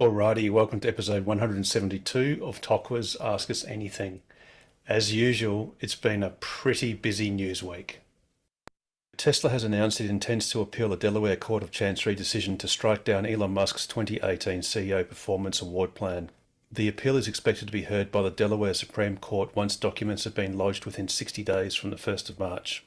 Alrighty, welcome to episode 172 of Tokwa's Ask Us Anything. As usual, it's been a pretty busy news week. Tesla has announced it intends to appeal the Delaware Court of Chancery decision to strike down Elon Musk's 2018 CEO Performance Award Plan. The appeal is expected to be heard by the Delaware Supreme Court once documents have been lodged within 60 days from the 1st of March.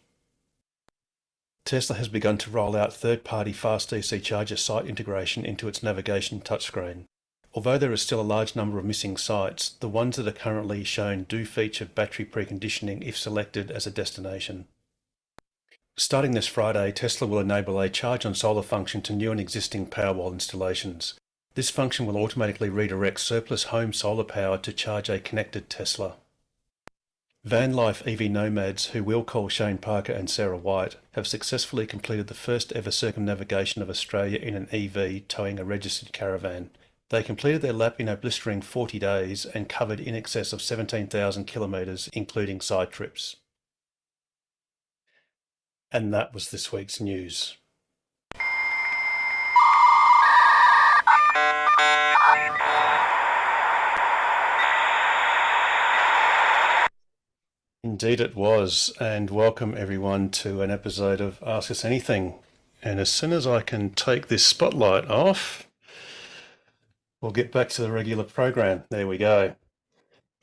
Tesla has begun to roll out third-party fast DC charger site integration into its navigation touchscreen. Although there is still a large number of missing sites, the ones that are currently shown do feature battery preconditioning if selected as a destination. Starting this Friday, Tesla will enable a charge on solar function to new and existing Powerwall installations. This function will automatically redirect surplus home solar power to charge a connected Tesla. Van Life EV nomads, who we'll call Shane Parker and Sarah White, have successfully completed the first ever circumnavigation of Australia in an EV towing a registered caravan. They completed their lap in a blistering 40 days and covered in excess of 17,000 kilometres, including side trips. And that was this week's news. Indeed it was, and welcome everyone to an episode of Ask Us Anything. And as soon as I can take this spotlight off, we'll get back to the regular program. There we go.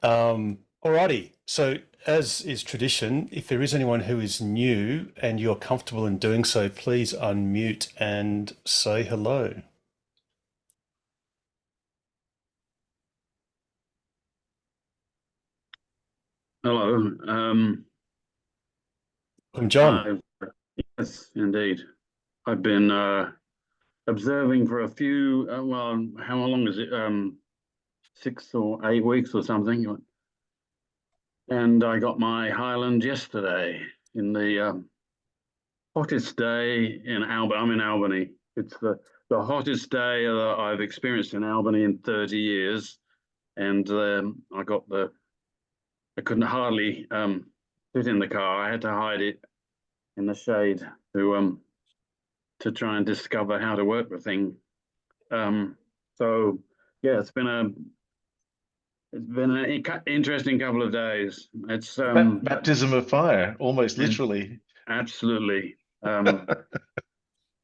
Alrighty, so as is tradition, if there is anyone who is new and you're comfortable in doing so, please unmute and say hello. Hello. I'm John. Yes, indeed. I've been observing for a few, how long is it? 6 or 8 weeks or something. And I got my Highland yesterday in the hottest day in Albany. I'm in Albany. It's the hottest day that I've experienced in Albany in 30 years. And I couldn't hardly fit in the car. I had to hide it in the shade to try and discover how to work the thing. So yeah, it's been an interesting couple of days. It's baptism of fire, almost literally. Absolutely,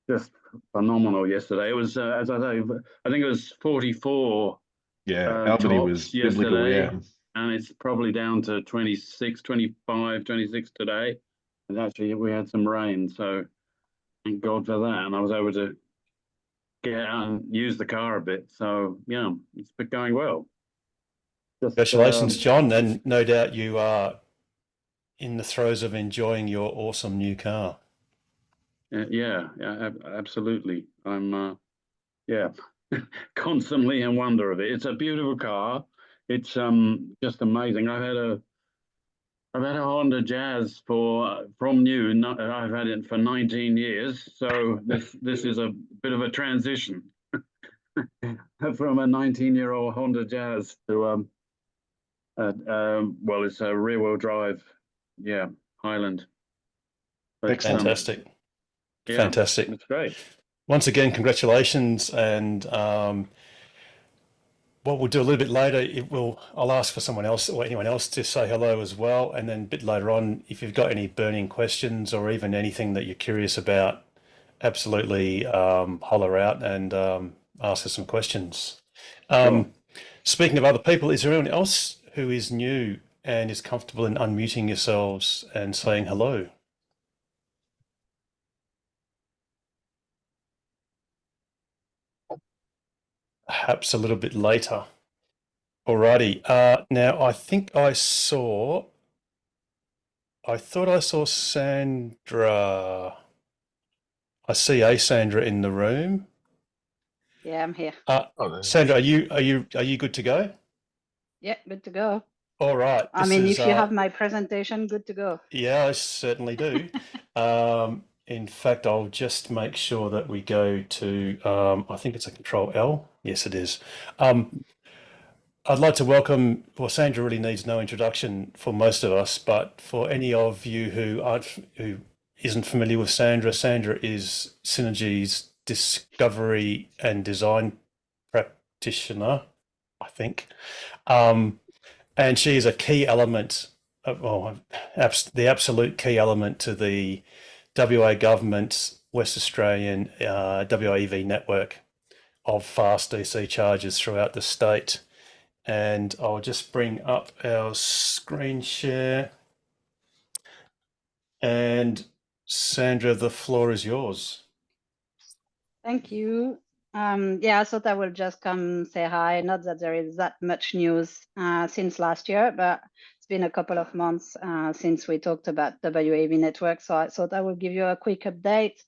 just phenomenal yesterday. It was, as I say, I think it was 44. Yeah, Albany was biblical, yesterday. yeah. And it's probably down to 26, 25, 26 today. And actually, we had some rain, so thank God for that. And I was able to get out and use the car a bit. So, yeah, it's been going well. Congratulations, John. And no doubt you are in the throes of enjoying your awesome new car. Yeah, absolutely. I'm, constantly in wonder of it. It's a beautiful car. It's just amazing. I've had a Honda Jazz from new. I've had it for 19 years. So this is a bit of a transition from a 19-year-old Honda Jazz to it's a rear-wheel drive, Highland. But, fantastic, fantastic. It's great. Once again, congratulations, and what we'll do a little bit later, I'll ask for someone else or anyone else to say hello as well, and then a bit later on, if you've got any burning questions or even anything that you're curious about, absolutely holler out and ask us some questions. Sure. Speaking of other people, is there anyone else who is new and is comfortable in unmuting yourselves and saying hello? Perhaps a little bit later. Alrighty. Now, I thought I saw Sandra. I see a Sandra in the room. Yeah, I'm here. Sandra, are you good to go? Yeah, good to go. All right. I mean, if you have my presentation, good to go. Yeah, I certainly do. In fact, I'll just make sure that we go to, I think it's a Control L. Yes, it is. I'd like to welcome, well, Sandra really needs no introduction for most of us, but for any of you who isn't familiar with Sandra, Sandra is Synergy's discovery and design practitioner, I think. And she is a key element, the absolute key element to the WA government's West Australian WA EV network of fast DC chargers throughout the state. And I'll just bring up our screen share. And Sandra, the floor is yours. Thank you. Yeah, I thought I will just come say hi. Not that there is that much news since last year, but it's been a couple of months since we talked about WAV network. So I thought I will give you a quick update.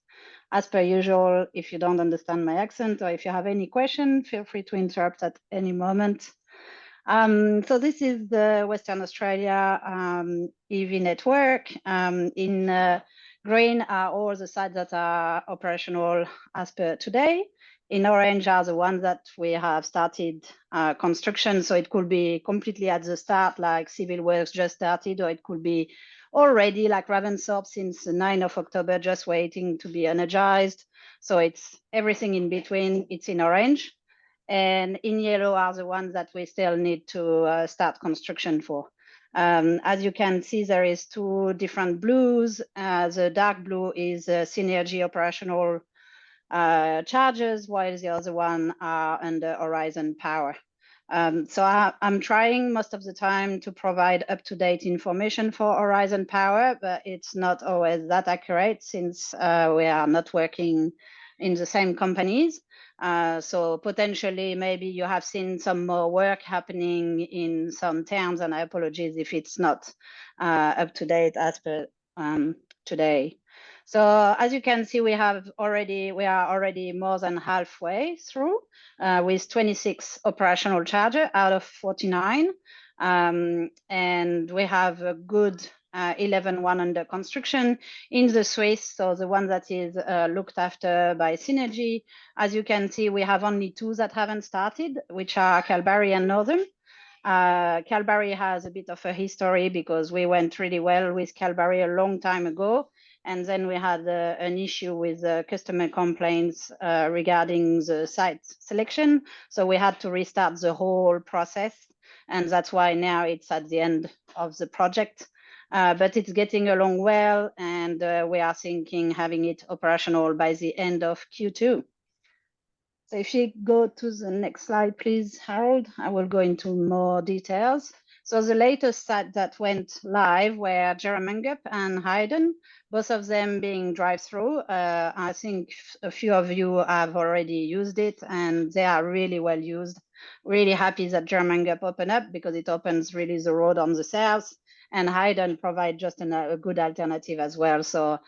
As per usual, if you don't understand my accent or if you have any question, feel free to interrupt at any moment. So this is the Western Australia EV network. In green are all the sites that are operational as per today. In orange are the ones that we have started construction. So it could be completely at the start, like civil works just started, or it could be already like Ravensthorpe since the 9th of October, just waiting to be energized. So it's everything in between, it's in orange. And in yellow are the ones that we still need to start construction for. As you can see, there is two different blues. The dark blue is Synergy operational chargers, while the other one are under Horizon Power. So I'm trying most of the time to provide up-to-date information for Horizon Power, but it's not always that accurate since we are not working in the same companies. So potentially maybe you have seen some more work happening in some towns, and I apologize if it's not up-to-date as per today. So as you can see, we are already more than halfway through with 26 operational charger out of 49. And we have a good 11 one under construction in the Swiss. So the one that is looked after by Synergy. As you can see, we have only two that haven't started, which are Kalbarri and Northern. Kalbarri has a bit of a history because we went really well with Kalbarri a long time ago. And then we had an issue with customer complaints regarding the site selection. So we had to restart the whole process. And that's why now it's at the end of the project. But it's getting along well. And we are thinking having it operational by the end of Q2. So if you go to the next slide, please, Harold, I will go into more details. So the latest site that went live were Jerramangup and Hayden, both of them being drive-through. I think a few of you have already used it and they are really well used. Really happy that Jerramangup opened up because it opens really the road on the south, and Hayden provide just a good alternative as well. So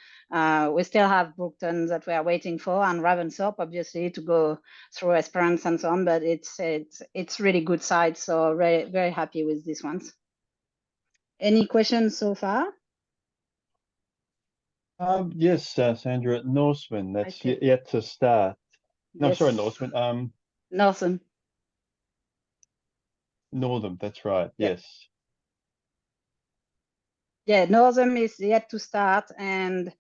we still have Brookton that we are waiting for, and Ravensthorpe obviously to go through Esperance and so on, but it's really good site. So very, very happy with these ones. Any questions so far? Yes, Sandra, Norseman, that's yet to start. No, yes. Sorry, Norseman. Northern. Northern, that's right, yes. Yeah, Northern is yet to start, and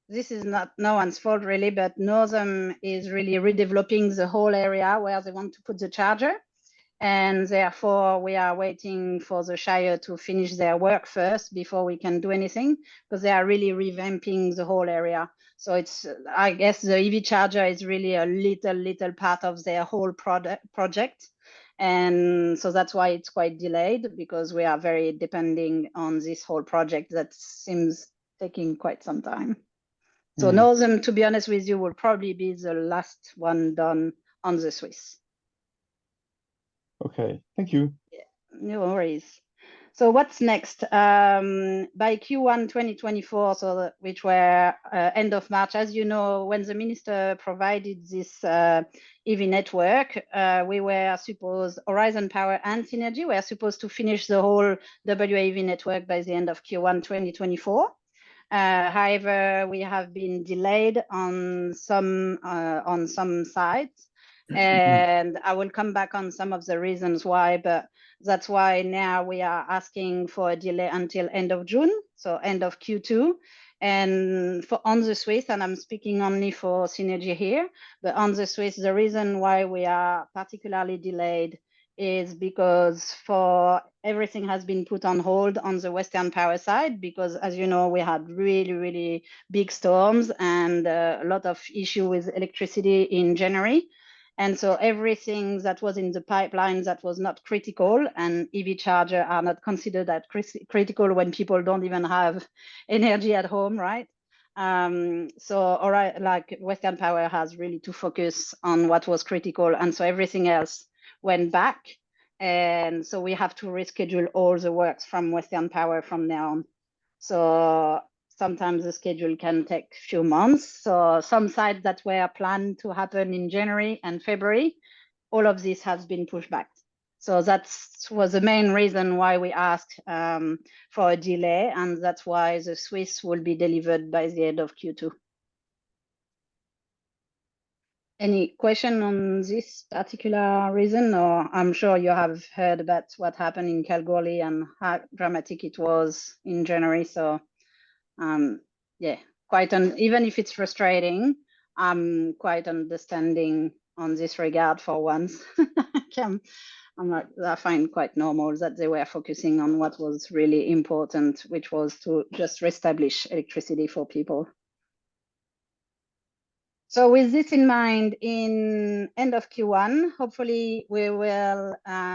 this is not no one's fault really, but Northern is really redeveloping the whole area where they want to put the charger. And therefore, we are waiting for the Shire to finish their work first before we can do anything, because they are really revamping the whole area. So it's, I guess the EV charger is really a little part of their whole project. And so that's why it's quite delayed, because we are very depending on this whole project that seems taking quite some time. So Northern, to be honest with you, will probably be the last one done on the Swiss. Okay, thank you. Yeah, no worries. So what's next? By Q1 2024, so which were end of March, as you know, when the minister provided this EV network, we were supposed, Horizon Power and Synergy were supposed to finish the whole WAV network by the end of Q1 2024. However, we have been delayed on some sites. And I will come back on some of the reasons why, but that's why now we are asking for a delay until end of June, so end of Q2. And for on the Swiss, and I'm speaking only for Synergy here, but on the Swiss, the reason why we are particularly delayed is because for everything has been put on hold on the Western Power side, because as you know, we had really big storms and a lot of issue with electricity in January. And so everything that was in the pipeline that was not critical, and EV charger are not considered that critical when people don't even have energy at home, right? So all right, like Western Power has really to focus on what was critical, and so everything else went back. And so we have to reschedule all the works from Western Power from now on. So sometimes the schedule can take a few months. So some sites that were planned to happen in January and February, all of this has been pushed back. So that was the main reason why we asked for a delay, and that's why the Swiss will be delivered by the end of Q2. Any question on this particular reason? Or I'm sure you have heard about what happened in Kalgoorlie and how dramatic it was in January. So yeah, even if it's frustrating, I'm quite understanding on this regard for once. I find quite normal that they were focusing on what was really important, which was to just reestablish electricity for people. So with this in mind, in end of Q1, hopefully we will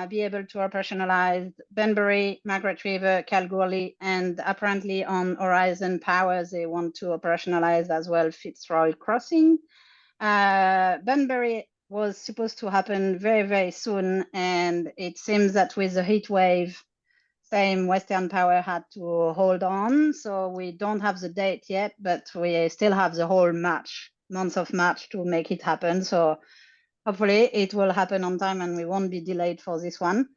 be able to operationalize Banbury, Margaret River, Kalgoorlie, and apparently on Horizon Power, they want to operationalize as well Fitzroy Crossing. Banbury was supposed to happen very soon, and it seems that with the heat wave, same Western Power had to hold on. So we don't have the date yet, but we still have the whole month of March to make it happen. So hopefully it will happen on time and we won't be delayed for this one.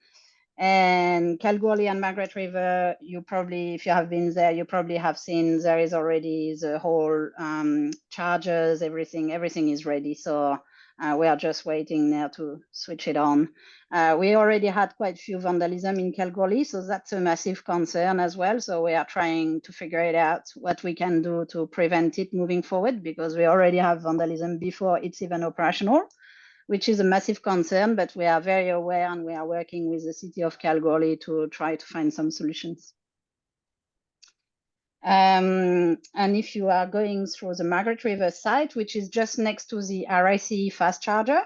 And Kalgoorlie and Margaret River, you probably, if you have been there, you probably have seen there is already the whole chargers, everything is ready. So we are just waiting now to switch it on. We already had quite a few vandalism in Kalgoorlie, so that's a massive concern as well. So we are trying to figure it out, what we can do to prevent it moving forward, because we already have vandalism before it's even operational, which is a massive concern, but we are very aware and we are working with the city of Kalgoorlie to try to find some solutions. And if you are going through the Margaret River site, which is just next to the RIC fast charger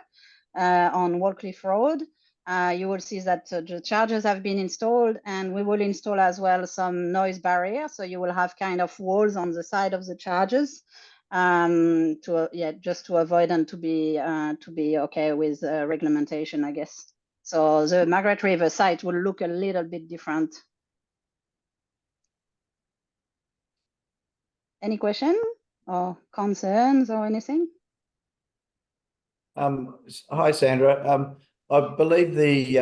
on Wallcliffe Road, you will see that the chargers have been installed, and we will install as well some noise barrier. So you will have kind of walls on the side of the chargers just to avoid and to be okay with reglementation, I guess. So the Margaret River site will look a little bit different. Any question or concerns or anything? Hi, Sandra. I believe the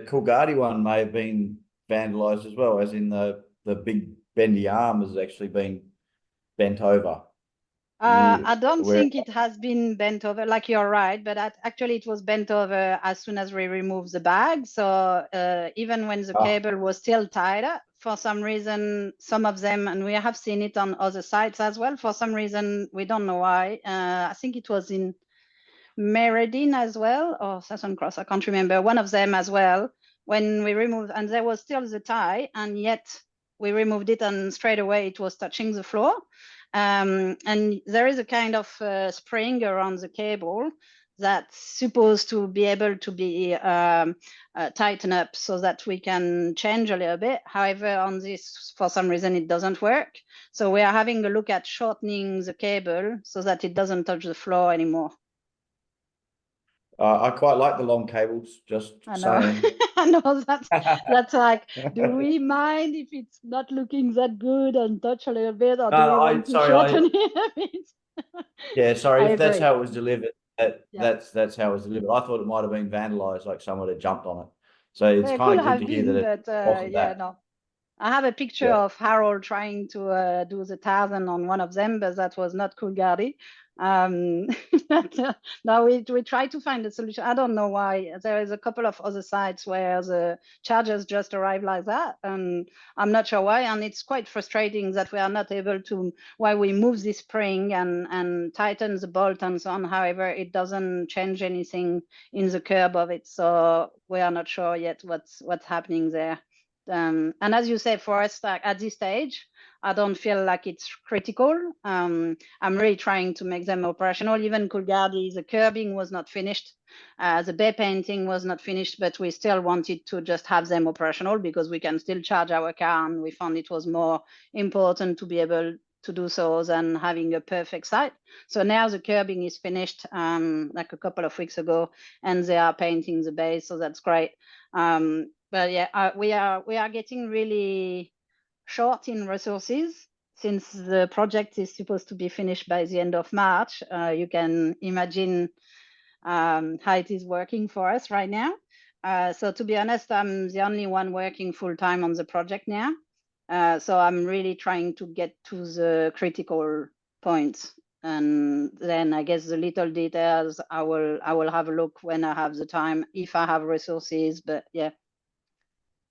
Coolgardie one may have been vandalised as well, as in the big bendy arm has actually been bent over. I don't think it has been bent over, like you're right, but actually it was bent over as soon as we removed the bag. So even when the cable was still tied up, for some reason, some of them, and we have seen it on other sites as well, for some reason, we don't know why. I think it was in Merredin as well, or Sasson Cross, I can't remember, one of them as well, when we removed, and there was still the tie, and yet we removed it and straight away it was touching the floor. And there is a kind of spring around the cable that's supposed to be able to be tightened up so that we can change a little bit. However, on this, for some reason, it doesn't work. So we are having a look at shortening the cable so that it doesn't touch the floor anymore. I quite like the long cables, just saying. I know that's like, do we mind if it's not looking that good and touch a little bit, or do we want to shorten it a bit? Yeah, sorry, if that's how it was delivered, that's how it was delivered. I thought it might have been vandalised, like someone had jumped on it. So it's kind of good to hear that it wasn't that. No. I have a picture of Harold trying to do the 1000 on one of them, but that was not Coolgardie. But, now we try to find a solution. I don't know why. There is a couple of other sites where the chargers just arrive like that, and I'm not sure why. And it's quite frustrating that we are not able to, while we move this spring and tighten the bolt and so on. However, it doesn't change anything in the curb of it, so we are not sure yet what's happening there. And as you say, for us, like, at this stage, I don't feel like it's critical. I'm really trying to make them operational. Even Coolgardie, the curbing was not finished. The bay painting was not finished, but we still wanted to just have them operational because we can still charge our car, and we found it was more important to be able to do so than having a perfect site. So now the curbing is finished, like a couple of weeks ago, and they are painting the base, so that's great. But yeah, we are getting really short in resources since the project is supposed to be finished by the end of March. You can imagine how it is working for us right now. So to be honest, I'm the only one working full time on the project now. So I'm really trying to get to the critical points. And then I guess the little details I will have a look when I have the time, if I have resources. But yeah,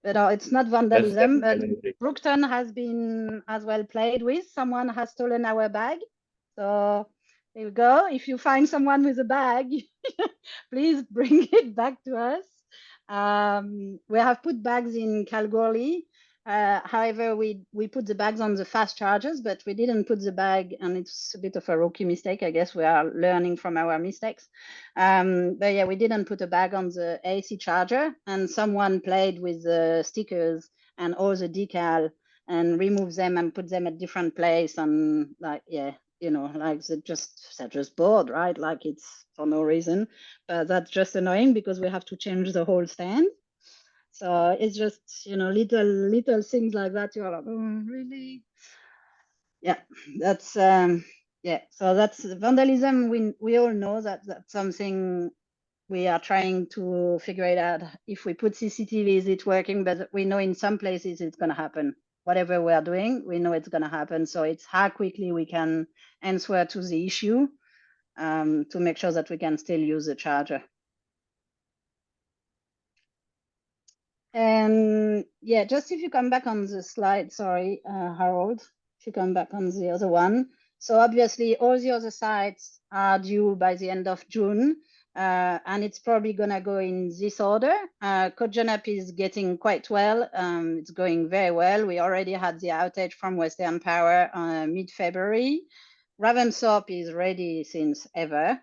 but it's not vandalism. But Brookton has been as well played with. Someone has stolen our bag. So there you go. If you find someone with a bag, please bring it back to us. We have put bags in Kalgoorlie. However, we put the bags on the fast chargers, but we didn't put the bag, and it's a bit of a rookie mistake. I guess we are learning from our mistakes. But yeah, we didn't put a bag on the AC charger, and someone played with the stickers and all the decal and removed them and put them at different place, and like, yeah, you know, like they're just bored, right? Like it's for no reason. That's just annoying because we have to change the whole stand. So it's just, you know, little things like that. You're like, oh, really? Yeah, that's yeah. So that's vandalism. We all know that that's something we are trying to figure it out. If we put CCTV, is it working? But we know in some places it's going to happen. Whatever we are doing, we know it's going to happen. So it's how quickly we can answer to the issue to make sure that we can still use the charger. And yeah, just if you come back on the slide, sorry, Harold, if you come back on the other one. So obviously all the other sites are due by the end of June, and it's probably gonna go in this order. Kojonup is getting quite well. It's going very well. We already had the outage from Western Power mid-February. Ravensthorpe is ready since ever.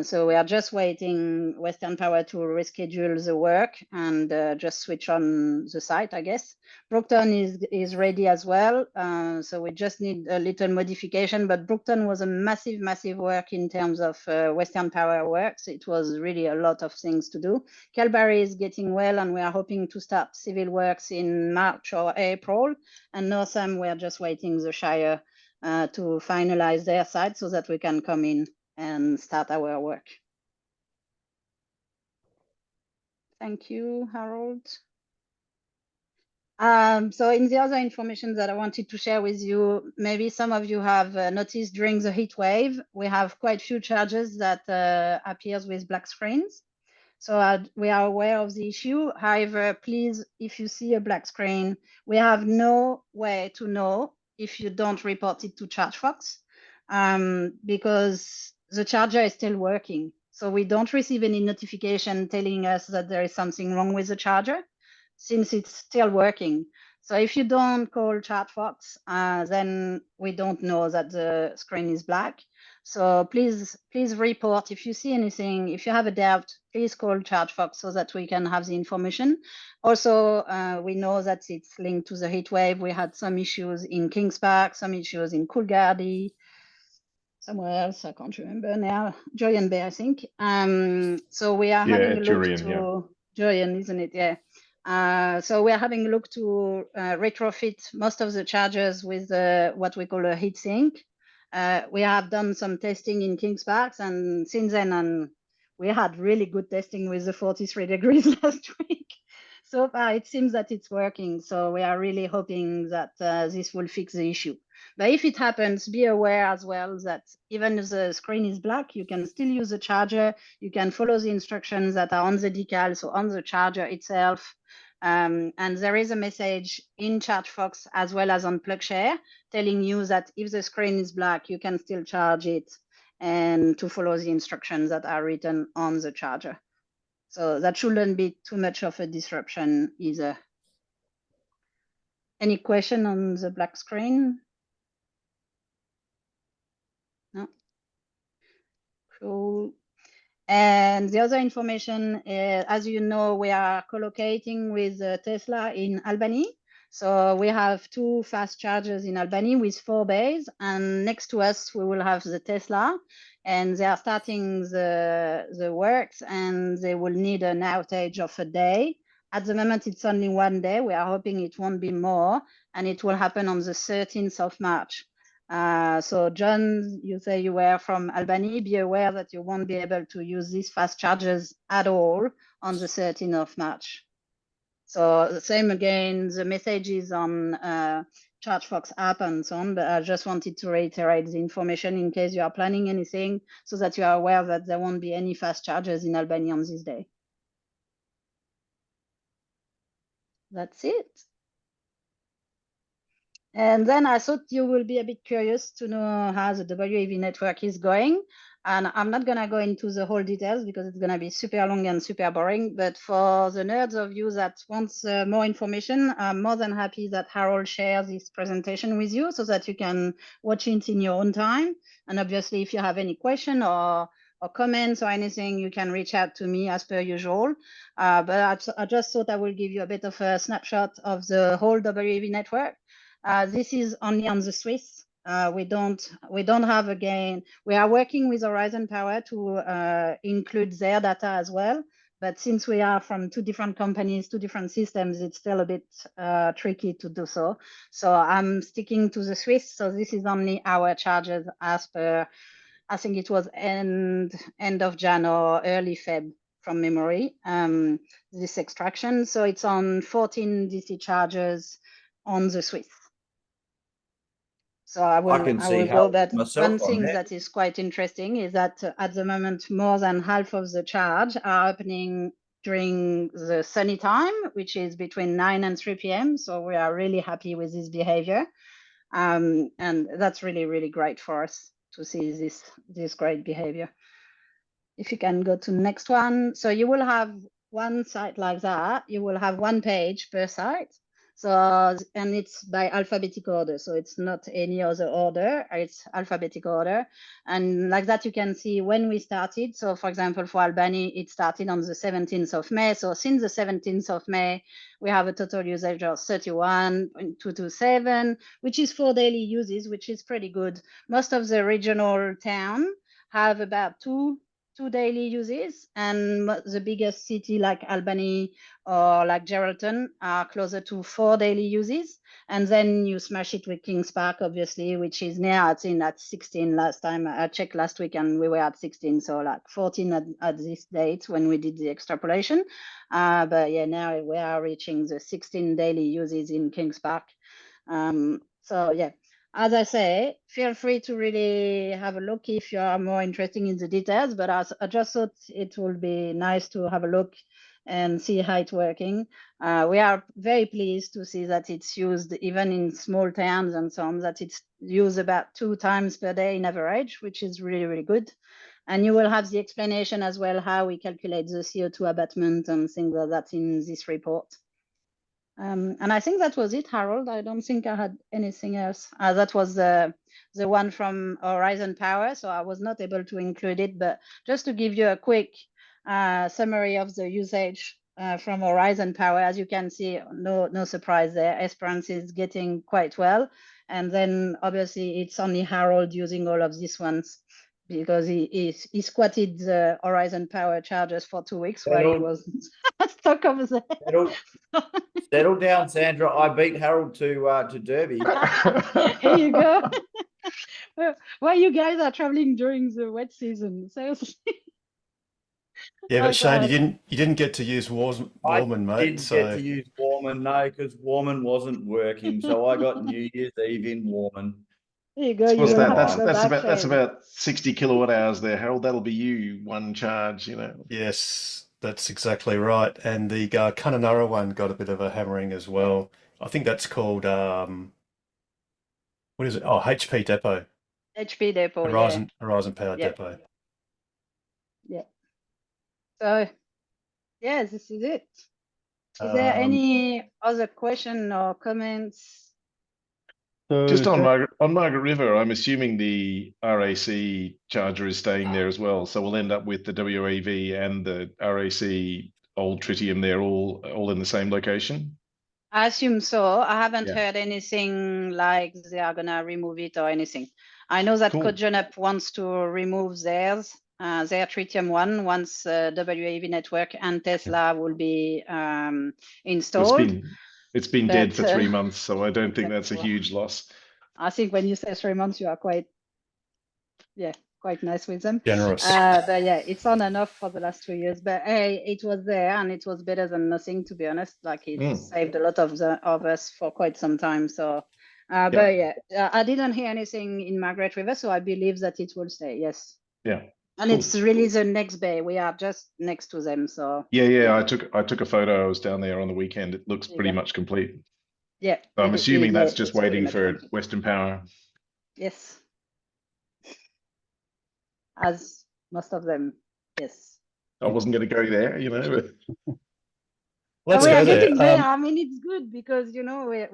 So we are just waiting Western Power to reschedule the work and just switch on the site, I guess. Brookton is ready as well. So we just need a little modification, but Brookton was a massive work in terms of Western Power works. It was really a lot of things to do. Kalbarri is getting well, and we are hoping to start civil works in March or April. And Northam, we are just waiting the Shire to finalize their side so that we can come in and start our work. Thank you, Harold. So in the other information that I wanted to share with you, maybe some of you have noticed during the heat wave, we have quite few chargers that appears with black screens. So we are aware of the issue. However, please, if you see a black screen, we have no way to know if you don't report it to ChargeFox because the charger is still working. So we don't receive any notification telling us that there is something wrong with the charger since it's still working. So if you don't call ChargeFox, then we don't know that the screen is black. So please report if you see anything. If you have a doubt, please call ChargeFox so that we can have the information. Also, we know that it's linked to the heat wave. We had some issues in Kings Park, some issues in Coolgardie, somewhere else, I can't remember now, Julian Bay, I think. So we are having a look to Julian, isn't it? Yeah. So we are having a look to retrofit most of the chargers with what we call a heat sink. We have done some testing in Kings Park, and since then, we had really good testing with the 43 degrees last week. So far, it seems that it's working. So we are really hoping that this will fix the issue. But if it happens, be aware as well that even if the screen is black, you can still use the charger. You can follow the instructions that are on the decal, so on the charger itself. And there is a message in ChargeFox as well as on PlugShare telling you that if the screen is black, you can still charge it and to follow the instructions that are written on the charger. So that shouldn't be too much of a disruption either. Any question on the black screen? No. Cool. And the other information, as you know, we are co-locating with Tesla in Albany. So we have 2 fast chargers in Albany with 4 bays, and next to us we will have the Tesla, and they are starting the works, and they will need an outage of a day. At the moment, it's only 1 day. We are hoping it won't be more, and it will happen on the 13th of March. So John, you say you were from Albany. Be aware that you won't be able to use these fast chargers at all on the 13th of March. So the same again, the message is on ChargeFox app and so on, but I just wanted to reiterate the information in case you are planning anything so that you are aware that there won't be any fast chargers in Albany on this day. That's it. And then I thought you will be a bit curious to know how the WAV network is going. And I'm not going to go into the whole details because it's going to be super long and super boring. But for the nerds of you that want more information, I'm more than happy that Harold shares this presentation with you so that you can watch it in your own time. And obviously, if you have any question or comments or anything, you can reach out to me as per usual. But I just thought I will give you a bit of a snapshot of the whole WAV network. This is only on the Swiss. We don't have, again, we are working with Horizon Power to include their data as well. But since we are from 2 different companies, 2 different systems, it's still a bit tricky to do so. So I'm sticking to the Swiss. So this is only our charges as per, I think it was end of Jan or early Feb from memory, this extraction. So it's on 14 DC chargers on the Swiss. So I will go, but one thing that is quite interesting is that at the moment, more than half of the charge are happening during the sunny time, which is between 9 and 3 p.m. So we are really happy with this behavior. And that's really, really great for us to see this great behavior. If you can go to the next one. So you will have one site like that. You will have 1 page per site. So, and it's by alphabetical order. So it's not any other order, it's alphabetical order. And like that, you can see when we started. So for example, for Albany, it started on the 17th of May. So since the 17th of May, we have a total usage of 31.227, which is 4 daily uses, which is pretty good. Most of the regional town have about two daily uses, and the biggest city like Albany or like Geraldton are closer to 4 daily uses. And then you smash it with Kings Park, obviously, which is near, I think, at 16 last time. I checked last week and we were at 16, so like 14 at this date when we did the extrapolation. But yeah, now we are reaching the 16 daily uses in Kings Park. So yeah. As I say, feel free to really have a look if you are more interested in the details, but I just thought it would be nice to have a look and see how it's working. We are very pleased to see that it's used even in small towns and so on, that it's used about 2 times per day in average, which is really, really good. And you will have the explanation as well how we calculate the CO2 abatement and things like that in this report. And I think that was it, Harold. I don't think I had anything else. That was the one from Horizon Power, so I was not able to include it, but just to give you a quick summary of the usage from Horizon Power, as you can see, no surprise there. Esperance is getting quite well. And then obviously it's only Harold using all of these ones, because he squatted the Horizon Power chargers for 2 weeks while he was stuck over there. Settle down, Sandra. I beat Harold to Derby. Here you go. Well, you guys are traveling during the wet season, so. Yeah, but Shane, you didn't get to use Warman, mate. I didn't get to use Warman, no, because Warman wasn't working. So I got New Year's Eve in Warman. There you go. So You what's will that? have to go back, That's Shane. about 60 kilowatt hours there, Harold. That'll be you one charge, you know. Yes, that's exactly right. And the Kununurra one got a bit of a hammering as well. I think that's called what is it? Oh, HP Depot, HP Depot, yeah. Horizon Power Yeah. Depot. Yeah. So, yeah, this is it. Is there any other question or comments? So Just on Margaret River, I'm assuming the RAC charger is staying there as well. So we'll end up with the WEV and the RAC old tritium there all in the same location. I assume so. I haven't Yeah. heard anything like they are gonna remove it or anything. I know that Cool. Cogenup wants to remove theirs, their tritium one, once WAV network and Tesla will be installed. It's been dead But, for 3 months, so I don't think yeah, that's a well, huge loss. I think when you say 3 months, you are quite nice with them. Generous. But yeah, it's on and off for the last 2 years. But hey, it was there and it was better than nothing, to be honest. Like it saved a lot of us for quite some time. So, but yeah, I didn't hear anything in Margaret River, so I believe that it will stay. Yes. Yeah. And Cool. it's really the next bay. We are just next to them. So Yeah. I took a photo. I was down there on the weekend. It looks pretty much complete. yeah. So I'm assuming that's just it's pretty waiting much for complete. Western Power. Yes. As most of them, yes. I wasn't going to go there, you know. But... Let's we go are getting there. there. I mean, it's good because you know we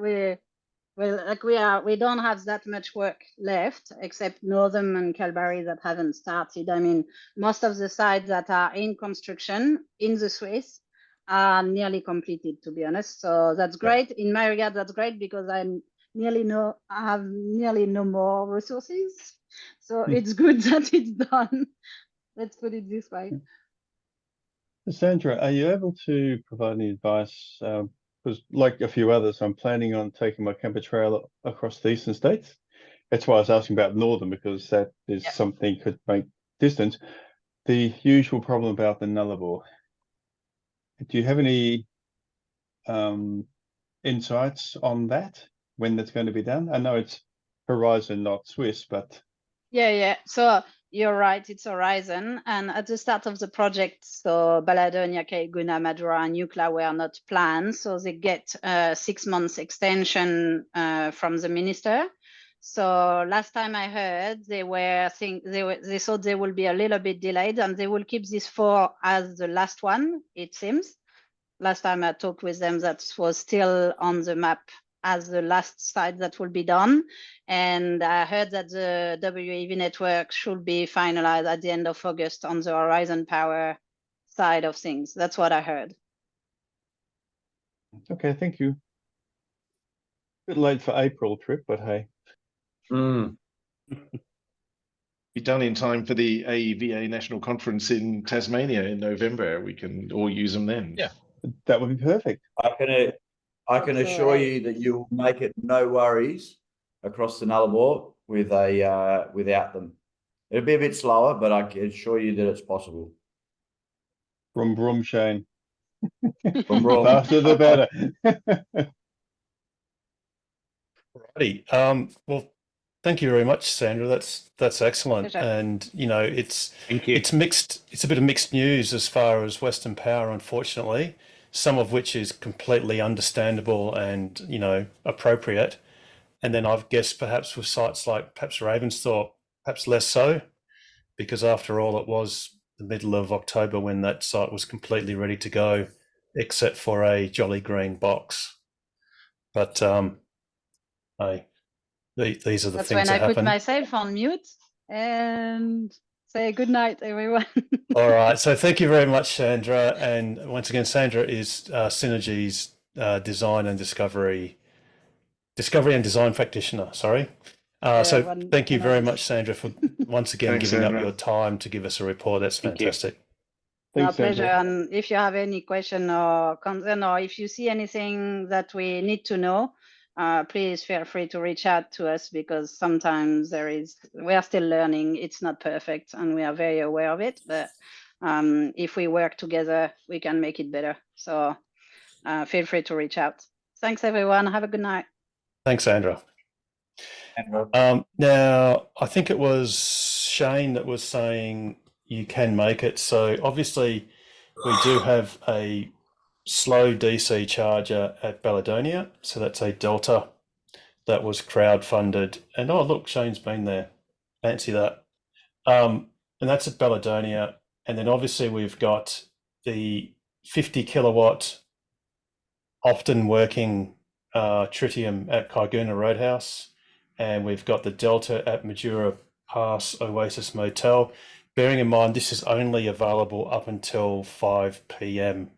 don't have that much work left except Northern and Calgary that haven't started. I mean, most of the sites that are in construction in the Swiss are nearly completed, to be honest. So that's great. In my regard, that's great because I have nearly no more resources. So it's good that it's done. Let's put it this way. Sandra, are you able to provide any advice? Because like a few others, I'm planning on taking my camper trail across the eastern states. That's why I was asking about northern, because that is something could make distance. The usual problem about the Nullarbor. Do you have any insights on that, when that's going to be done? I know it's Horizon, not Swiss, but... Yeah. So you're right, it's Horizon. And at the start of the project, so Baladonia, Kaiguna, Madura, and Eucla were not planned. So they get a 6 months extension from the minister. So last time I heard, they thought they will be a little bit delayed and they will keep this 4 as the last one, it seems. Last time I talked with them, that was still on the map as the last site that will be done. And I heard that the WAV network should be finalized at the end of August on the Horizon Power side of things. That's what I heard. Okay, thank you. Bit late for April trip, but hey. Be done in time for the AEVA National Conference in Tasmania in November. We can all use them then. Yeah, that would be perfect. I can assure you that you will make it no worries across the Nullarbor without them. It'll be a bit slower, but I can assure you that it's possible. Brum, Shane. Brum. Faster the better. Righty. Well, thank you very much, Sandra. That's excellent. Pleasure. And you know, Thank you. it's mixed. It's a bit of mixed news as far as Western Power, unfortunately. Some of which is completely understandable and, you know, appropriate. And then I've guessed perhaps with sites like perhaps Ravensthorpe, perhaps less so, because after all, it was the middle of October when that site was completely ready to go, except for a jolly green box. But hey, these are the That's things when that I put happen. myself on mute and say good night, everyone. All right. So thank you very much, Sandra. And once again, Sandra is Synergy's design and discovery and design practitioner. Sorry. So thank you very much, Sandra, for once again giving up your time to give us a report. That's fantastic. My pleasure. And if you have any question or concern, or if you see anything that we need to know, please feel free to reach out to us, because sometimes we are still learning. It's not perfect and we are very aware of it, but if we work together, we can make it better. So feel free to reach out. Thanks, everyone. Have a good night. Thanks, Sandra. Andrew. Now, I think it was Shane that was saying you can make it. So obviously, we do have a slow DC charger at Balladonia. So that's a Delta that was crowdfunded. And oh, look, Shane's been there. Fancy that. And that's at Balladonia. And then obviously we've got the 50 kilowatt, often working tritium at Kaiguna Roadhouse. And we've got the Delta at Majura Pass Oasis Motel. Bearing in mind, this is only available up until 5 p.m.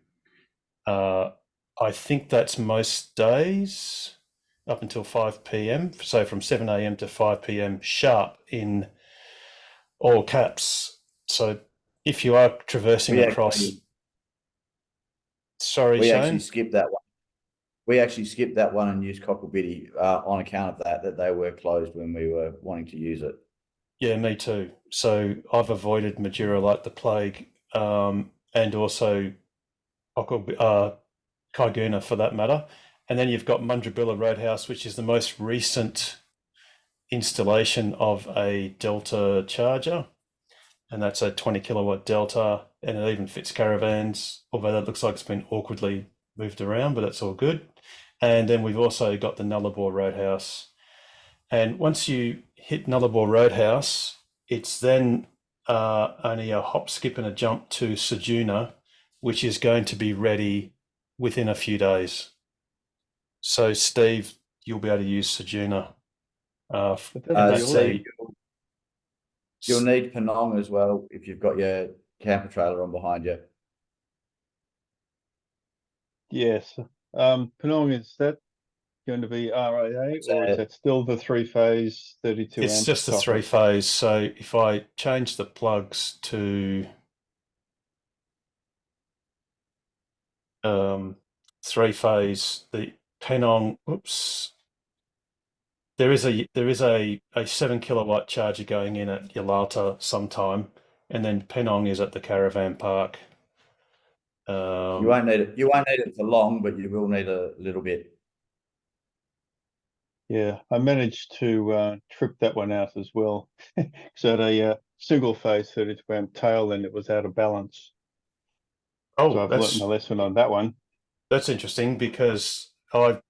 I think that's most days up until 5 p.m. So from 7 a.m. to 5 p.m. sharp in all caps. So if you are traversing We across, actually- sorry, We Shane. actually skipped that one. We actually skipped that one and used Cockabiddy on account of that they were closed when we were wanting to use it. Yeah, me too. So I've avoided Majura like the plague, and also Kaiguna for that matter. And then you've got Mundrabilla Roadhouse, which is the most recent installation of a Delta charger. And that's a 20 kilowatt Delta, and it even fits caravans, although that looks like it's been awkwardly moved around, but that's all good. And then we've also got the Nullarbor Roadhouse. And once you hit Nullarbor Roadhouse, it's then only a hop, skip, and a jump to Sejuna, which is going to be ready within a few days. So, Steve, you'll be able to use Sejuna. But and that's that's the a You'll need Penong as well if you've got your camper trailer on behind you. Yes. Penong, is that going to be RAA, or is that still the 3-phase 32 It's amp just a socket? 3-phase. So if I change the plugs to 3-phase, the Penong, oops, there is a 7 kilowatt charger going in at Yalalta sometime, and then Penong is at the caravan park. You won't need it. You won't need it for long, but you will need a little bit. Yeah, I managed to trip that one out as well. So at a single phase 32 amp tail, and it was out of balance. Oh, So I've learnt my lesson on that one. That's interesting because I've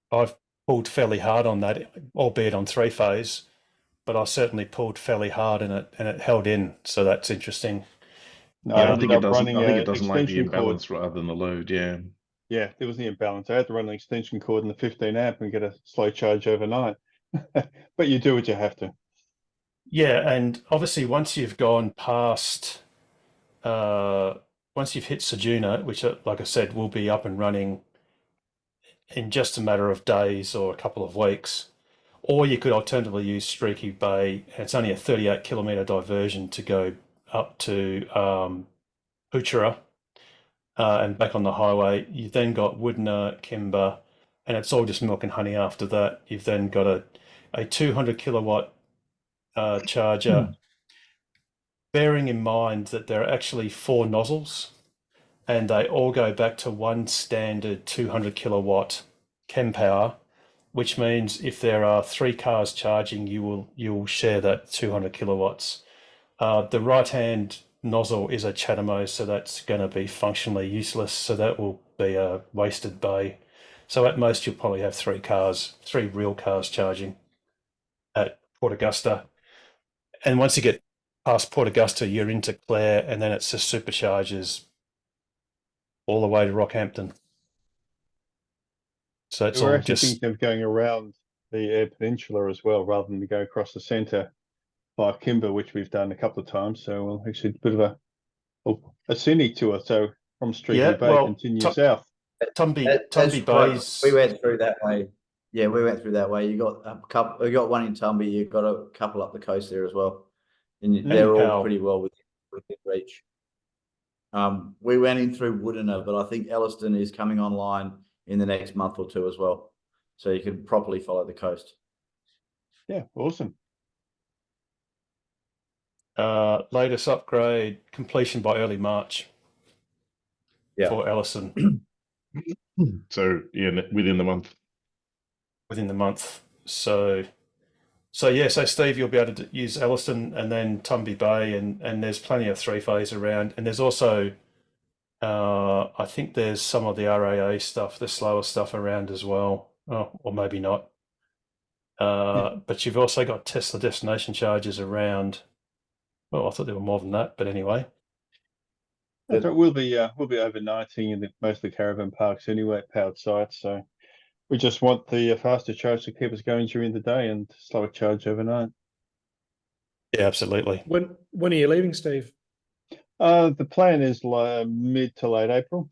pulled fairly hard on that, albeit on 3-phase, but I certainly pulled fairly hard in it and it held in. So that's interesting. No, Yeah, I I ended think it up doesn't. running I think a it doesn't like the extension cord. imbalance rather than the load. Yeah. Yeah, there was the imbalance. I had to run an extension cord in the 15 amp and get a slow charge overnight. But you do what you have to. Yeah, and obviously once you've gone past, once you've hit Sejuna, which, like I said, will be up and running in just a matter of days or a couple of weeks, or you could alternatively use Streaky Bay, and it's only a 38 kilometre diversion to go up to Poochera and back on the highway. You've then got Woodner, Kimber, and it's all just milk and honey after that. You've then got a 200 kilowatt charger, bearing in mind that there are actually 4 nozzles and they all go back to one standard 200 kilowatt chem power, which means if there are 3 cars charging, you'll share that 200 kilowatts. The right hand nozzle is a Chatamo, so that's going to be functionally useless, so that will be a wasted bay. So at most you'll probably have 3 real cars charging at Port Augusta. And once you get past Port Augusta, you're into Clare, and then it's just superchargers all the way to Rockhampton. So it's We're all actually just thinking of going around the Eyre Peninsula as well, rather than go across the centre by Kimber, which we've done a couple of times. So we'll actually a bit of a scenic tour. So from Streaky Bay, continue south. Tumby Bay's. We went through that way. Yeah, we went through that way. You got a couple. We got one in Tumby. You've got a couple up the coast there as well, and they're all pretty well within reach. We went in through Woodena, but I think Elliston is coming online in the next month or two as well, so you can properly follow the coast. Yeah, awesome. Latest upgrade, completion by early March. Yeah. For Ellison. So yeah, within the month. Within the month. So So yeah, so Steve, you'll be able to use Elliston and then Tumby Bay, and there's plenty of 3-phase around, and there's also, I think there's some of the RAA stuff, the slower stuff around as well. Oh, or maybe not. But you've also got Tesla destination charges around. Well, I thought there were more than that, but anyway. So we'll be overnighting in most of the caravan parks anyway, powered sites. So we just want the faster charge to keep us going during the day and slower charge overnight. Yeah, absolutely. When are you leaving, Steve? The plan is mid to late April.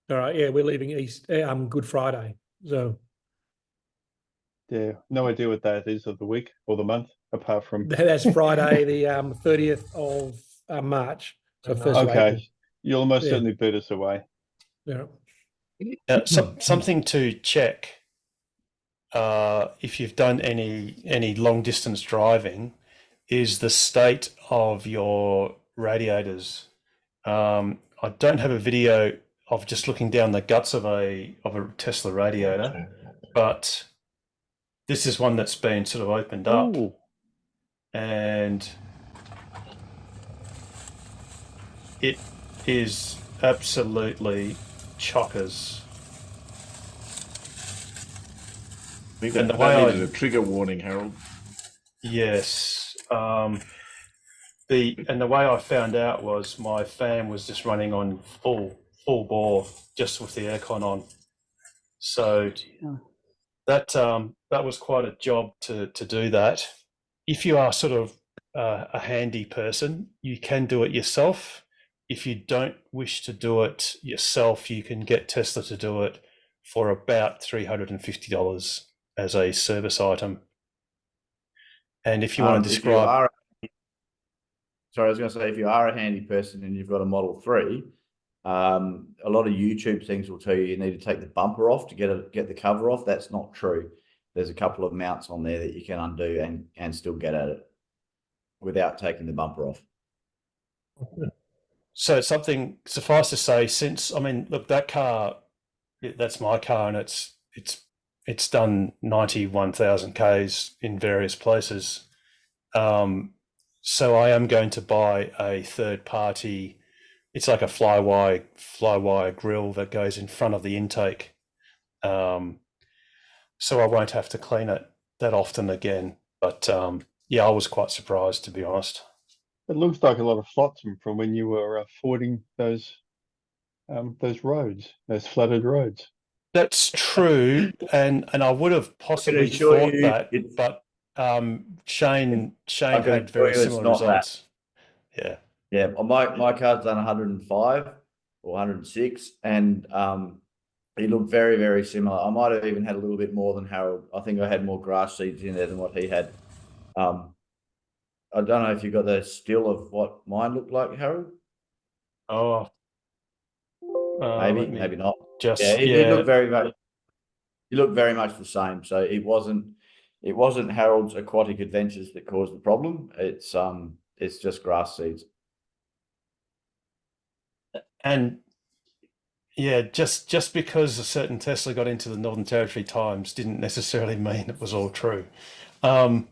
All right, yeah, we're leaving Good Friday. So Yeah, no idea what that is of the week or the month, apart from. that's Friday, the 30th of March. So first of April. Okay, you'll almost certainly beat us away. Yeah. Something to check if you've done any long distance driving is the state of your radiators. I don't have a video of just looking down the guts of a Tesla radiator, but this is one that's been sort of opened up. Ooh. And it is absolutely chockers. I think And that, the way that needed a trigger warning, Harold. Yes. The way I found out was my fan was just running on full bore, just with the aircon on. So that was quite a job to do that. If you are sort of a handy person, you can do it yourself. If you don't wish to do it yourself, you can get Tesla to do it for about $350 as a service item. And if you want to describe, sorry, I was going to say, if you are a handy person and you've got a Model 3, a lot of YouTube things will tell you need to take the bumper off to get the cover off. That's not true. There's a couple of mounts on there that you can undo and still get at it without taking the bumper off. so it's something, suffice to say, look, that car, that's my car, and it's done 91,000 Ks in various places. So I am going to buy a third party. It's like a flywire grill that goes in front of the intake. So I won't have to clean it that often again. But yeah, I was quite surprised, to be honest. It looks like a lot of flotsam from when you were fording those roads, those flooded roads. That's true, and I would have possibly thought that, but Shane had very similar results. Yeah. Yeah, my car's done 105 or 106, and he looked very, very similar. I might have even had a little bit more than Harold. I think I had more grass seeds in there than what he had. I don't know if you got the still of what mine looked like, Harold. Oh, maybe not. It looked very much. You look very much the same. So it wasn't Harold's aquatic adventures that caused the problem. It's just grass seeds. And yeah, just because a certain Tesla got into the Northern Territory Times didn't necessarily mean it was all true. Oh,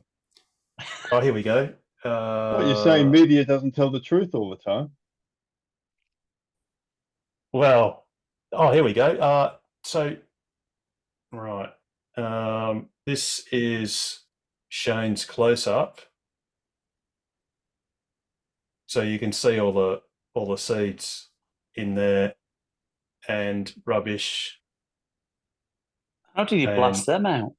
here we go. What you're saying, media doesn't tell the truth all the time. Well, here we go. So, right. This is Shane's close-up. So you can see all the seeds in there and rubbish. How do you blast them out?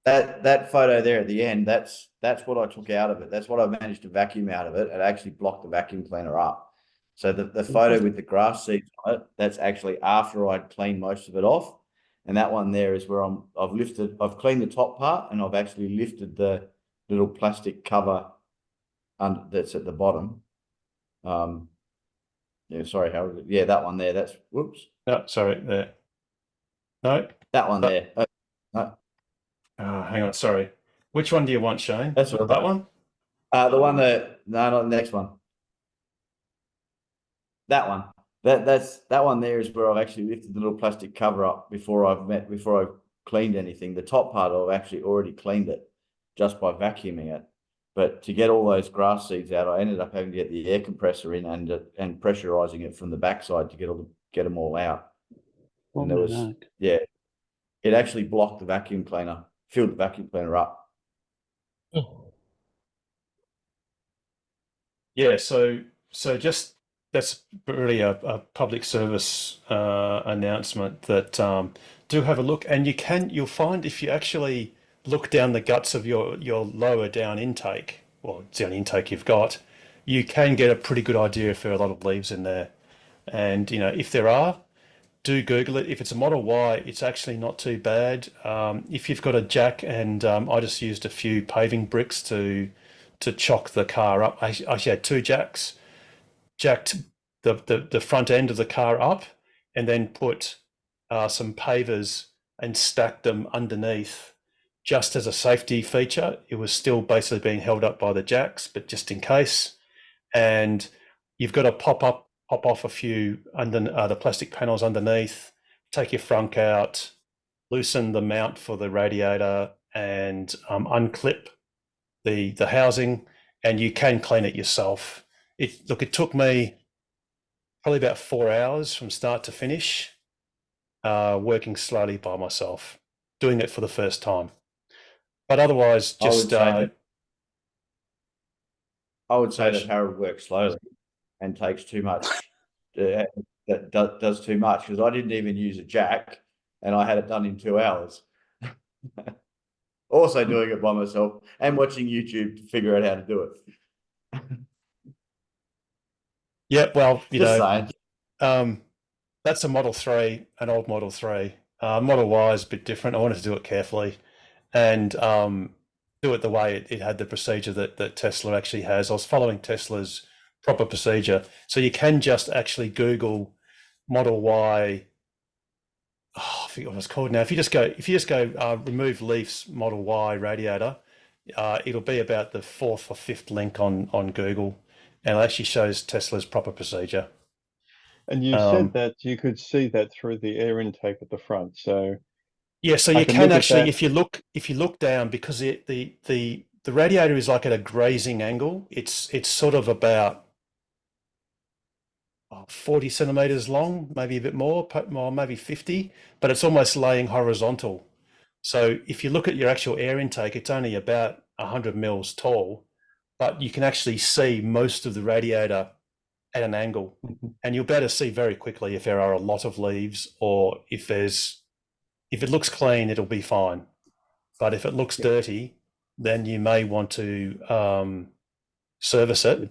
That photo there at the end, that's what I took out of it. That's what I managed to vacuum out of it. It actually blocked the vacuum cleaner up. So the photo with the grass seeds on it, that's actually after I'd cleaned most of it off. And that one there is where I've cleaned the top part, and I've actually lifted the little plastic cover that's at the bottom. Yeah, sorry, Harold. Yeah, that one there. That's whoops. No, sorry, there. No, that one there. No. Oh, hang on, sorry. Which one do you want, Shane? That's what that one. The one that no, not the next one. That one. That one there is where I've actually lifted the little plastic cover up before I cleaned anything. The top part I've actually already cleaned it just by vacuuming it. But to get all those grass seeds out, I ended up having to get the air compressor in and pressurizing it from the backside to get them all out. Oh, And there was, no. yeah, it actually blocked the vacuum cleaner, filled the vacuum cleaner up. Yeah, so just that's really a public service announcement that do have a look, and you'll find if you actually look down the guts of your lower down intake, well, it's the only intake you've got, you can get a pretty good idea if there are a lot of leaves in there. And if there are, do Google it. If it's a Model Y, it's actually not too bad. If you've got a jack, and I just used a few paving bricks to chock the car up. I actually had 2 jacks, jacked the front end of the car up, and then put some pavers and stacked them underneath just as a safety feature. It was still basically being held up by the jacks, but just in case. And you've got to pop off a few under the plastic panels underneath, take your frunk out, loosen the mount for the radiator, and unclip the housing, and you can clean it yourself. It took me probably about 4 hours from start to finish, working slowly by myself, doing it for the first time. But otherwise, just I would say that Harold works slowly and takes too much. That does too much, because I didn't even use a jack, and I had it done in 2 hours. Also doing it by myself and watching YouTube to figure out how to do it. Yeah, well, Just saying. That's a Model 3, an old Model 3. Model Y is a bit different. I wanted to do it carefully and do it the way it had the procedure that Tesla actually has. I was following Tesla's proper procedure. So you can just actually Google Model Y. Oh, I forget what it's called now. If you just go remove Leaf's Model Y radiator, it'll be about the 4th or 5th link on Google, and it actually shows Tesla's proper procedure. And you said that you could see that through the air intake at the front. So yeah, so you can actually, if you look down, because the radiator is like at a grazing angle. It's sort of about 40 centimeters long, maybe a bit more, maybe 50, but it's almost laying horizontal. So if you look at your actual air intake, it's only about 100 mils tall, but you can actually see most of the radiator at an angle, and you'll be able to see very quickly if there are a lot of leaves, or if it looks clean, it'll be fine. But if it looks dirty, then you may want to service it.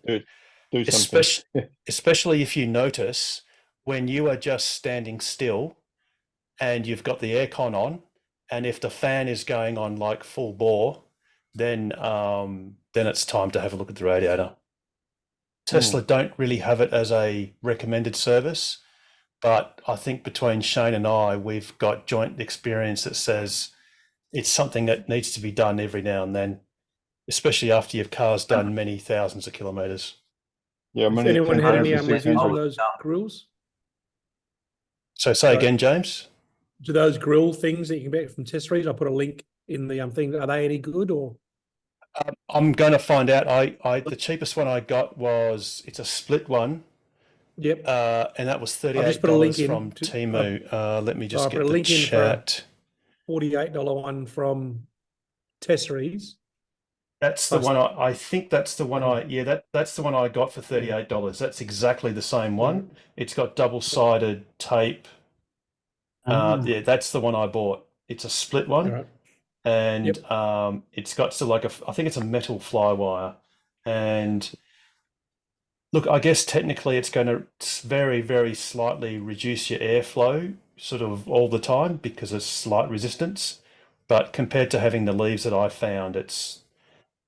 Do something. Especially if you notice when you are just standing still and you've got the aircon on, and if the fan is going on like full bore, then it's time to have a look at the radiator. Tesla don't really have it as a recommended service, but I think between Shane and I, we've got joint experience that says it's something that needs to be done every now and then, especially after your car's done many thousands of kilometers. Yeah, has anyone had any reviews of those grills? So say again, James? Do those grill things that you can get from Testrees? I put a link in the thing. Are they any good, or? I'm going to find out. The cheapest one I got it's a split one. Yep. And that was $38 from Temu. Let me just get the chat. $48 one from Testrees. That's the one I think that's the one that's the one I got for $38. That's exactly the same one. It's got double-sided tape. Yeah, that's the one I bought. It's a split one. Right. And it's got I think it's a metal fly wire. And look, I guess technically it's going to very, very slightly reduce your airflow sort of all the time because of slight resistance. But compared to having the leaves that I found,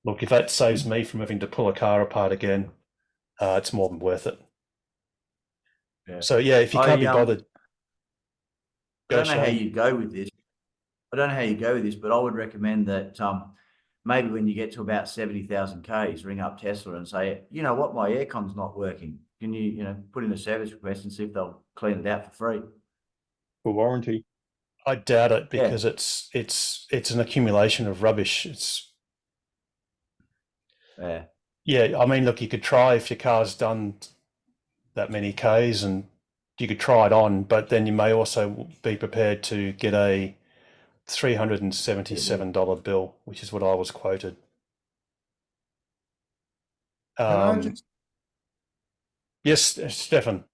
look, if that saves me from having to pull a car apart again, it's more than worth it. Yeah. So yeah, if you can't be bothered. I don't know how you go with this. But I would recommend that maybe when you get to about 70,000 Ks, ring up Tesla and say, you know what, my aircon's not working. Can you put in a service request and see if they'll clean it out for free? For warranty. I doubt it Yeah. because it's an accumulation of rubbish. Yeah. I mean, look, you could try if your car's done that many Ks, and you could try it on, but then you may also be prepared to get a $377 bill, which is what I was quoted. Can I just, Yes, Stefan.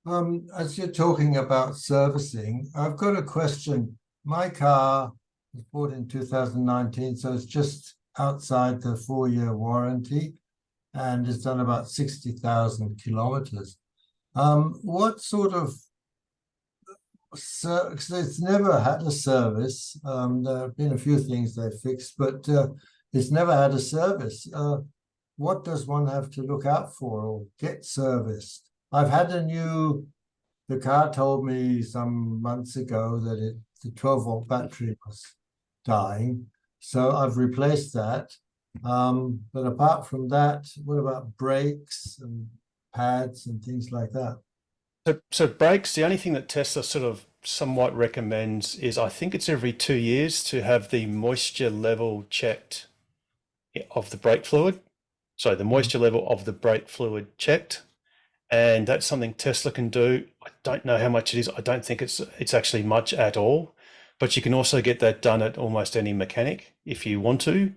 as you're talking about servicing, I've got a question. My car was bought in 2019, so it's just outside the 4-year warranty, and it's done about 60,000 kilometers. What sort of because it's never had a service. There have been a few things they fixed, but it's never had a service. What does one have to look out for or get serviced? I've had the car told me some months ago that the 12-volt battery was dying, so I've replaced that. But apart from that, what about brakes and pads and things like that? So brakes, the only thing that Tesla sort of somewhat recommends is, I think it's every 2 years, to have the moisture level checked of the brake fluid. So the moisture level of the brake fluid checked. And that's something Tesla can do. I don't know how much it is. I don't think it's actually much at all. But you can also get that done at almost any mechanic if you want to.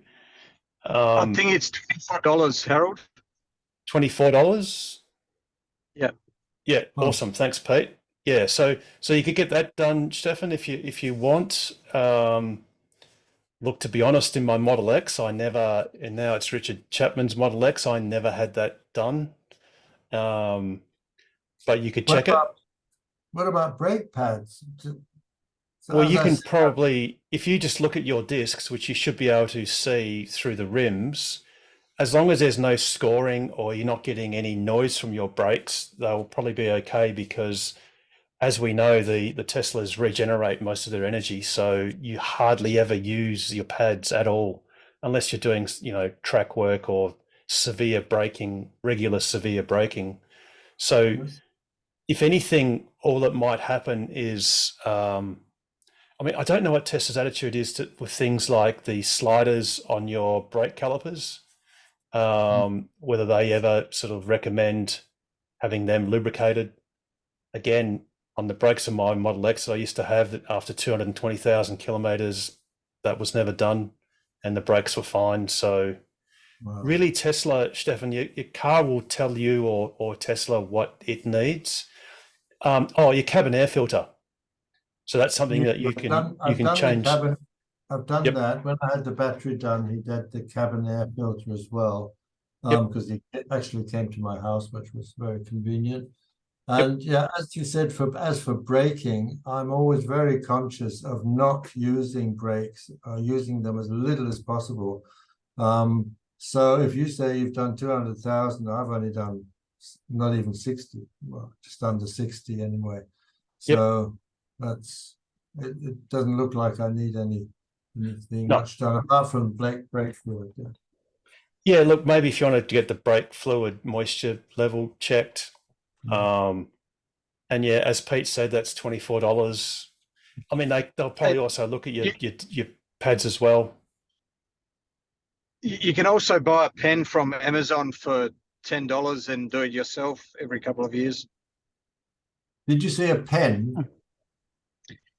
I think it's $24, Harold. $24? Yeah. Yeah, awesome. Thanks, Pete. Yeah, so you could get that done, Stefan, if you want. Look, to be honest, in my Model X, and now it's Richard Chapman's Model X, I never had that done. But you could check it. What about brake pads? Well, you can probably, if you just look at your discs, which you should be able to see through the rims, as long as there's no scoring or you're not getting any noise from your brakes, they'll probably be okay, because as we know, the Teslas regenerate most of their energy. So you hardly ever use your pads at all, unless you're doing, track work or regular severe braking. So if anything, all that might happen is, I don't know what Tesla's attitude is with things like the sliders on your brake calipers. Whether they ever sort of recommend having them lubricated. Again, on the brakes of my Model X that I used to have, that after 220,000 kilometers, that was never done, and the brakes were fine. So really, Tesla, Stefan, your car will tell you or Tesla what it needs. Your cabin air filter. So that's something that you can change. I've done that. When I had the battery done, he did the cabin air filter as well, because he actually came to my house, which was very convenient. And yeah, as you said, as for braking, I'm always very conscious of not using brakes, using them as little as possible. So if you say you've done 200,000, I've only done not even 60, well, just under 60 anyway. So it doesn't look like I need anything much done apart from brake fluid. Yeah, look, maybe if you wanted to get the brake fluid moisture level checked, and yeah, as Pete said, that's $24. I mean, they'll probably also look at your pads as well. You can also buy a pen from Amazon for $10 and do it yourself every couple of years. Did you say a pen?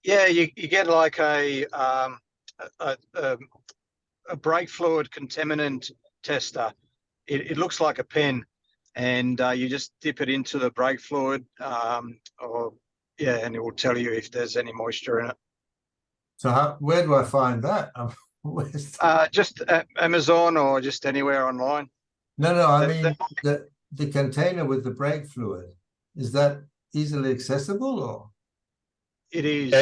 Yeah, you get like a brake fluid contaminant tester. It looks like a pen, and you just dip it into the brake fluid, and it will tell you if there's any moisture in it. So where do I find that? Just Amazon or just anywhere online. No, I mean the container with the brake fluid, is that easily accessible or? It is.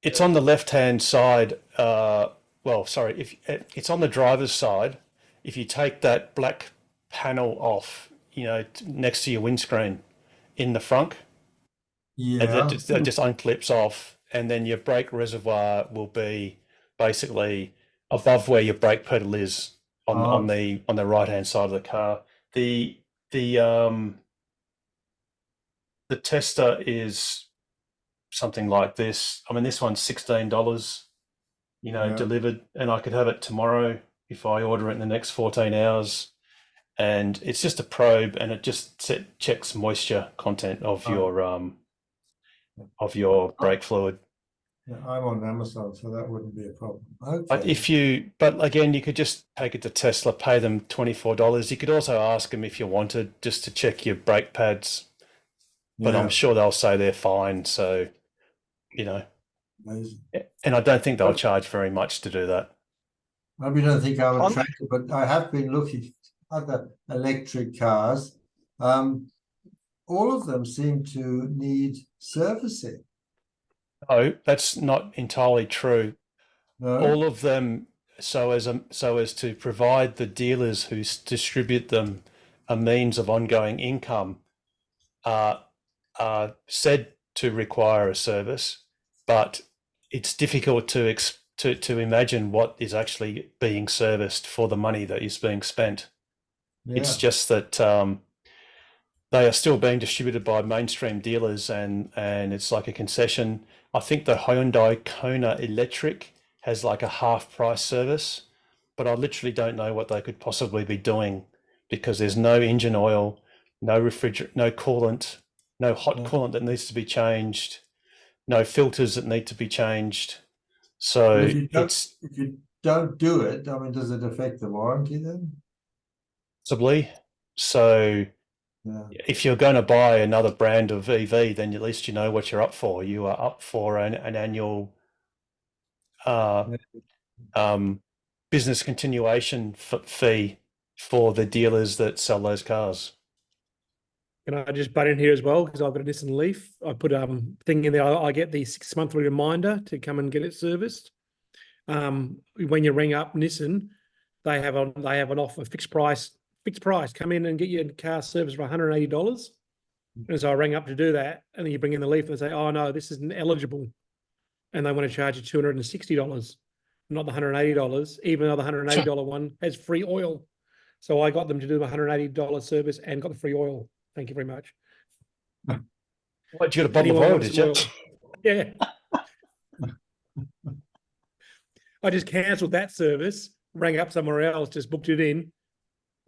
It's on the left-hand side. If it's on the driver's side, if you take that black panel off, next to your windscreen in the front, that just unclips off, and then your brake reservoir will be basically above where your brake pedal is on the right-hand side of the car. The tester is something like this. I mean, this one's $16, Yeah. delivered, and I could have it tomorrow if I order it in the next 14 hours. And it's just a probe, and it just checks moisture content of your brake fluid. Yeah, I'm on Amazon, so that wouldn't be a problem. But Okay. but again, you could just take it to Tesla, pay them $24. You could also ask them if you wanted just to check your brake pads, but I'm Yeah, sure they'll say they're fine. So, amazing. and I don't think they'll charge very much to do that. Maybe don't think I'm On- attractive, but I have been looking at other electric cars. All of them seem to need servicing. No, that's not entirely true. No, All of them, so as to provide the dealers who distribute them a means of ongoing income, are said to require a service, but it's difficult to imagine what is actually being serviced for the money that is being spent. It's yeah, just that they are still being distributed by mainstream dealers, and it's like a concession. I think the Hyundai Kona Electric has like a half price service, but I literally don't know what they could possibly be doing, because there's no engine oil, no refrigerant, no coolant, no hot Yeah. coolant that needs to be changed, no filters that need to be changed. So But if you it's if you don't do it, I mean, does it affect the warranty then? possibly. So Yeah, if you're going to buy another brand of EV, then at least you know what you're up for. You are up for an annual business continuation fee for the dealers that sell those cars. Can I just butt in here as well? Because I've got a Nissan Leaf. I put thing in there. I get the 6-monthly reminder to come and get it serviced. When you ring up Nissan, they have an offer, fixed price. Come in and get your car serviced for $180. And so I rang up to do that, and then you bring in the Leaf and they say, "Oh no, this isn't eligible," and they want to charge you $260, not the $180, even though the $180 one has free oil. So I got them to do the $180 service and got the free oil. Thank you very much. What, you got a bottle Anyone of oil, wants did some you? oil? Yeah. I just cancelled that service, rang up somewhere else, just booked it in,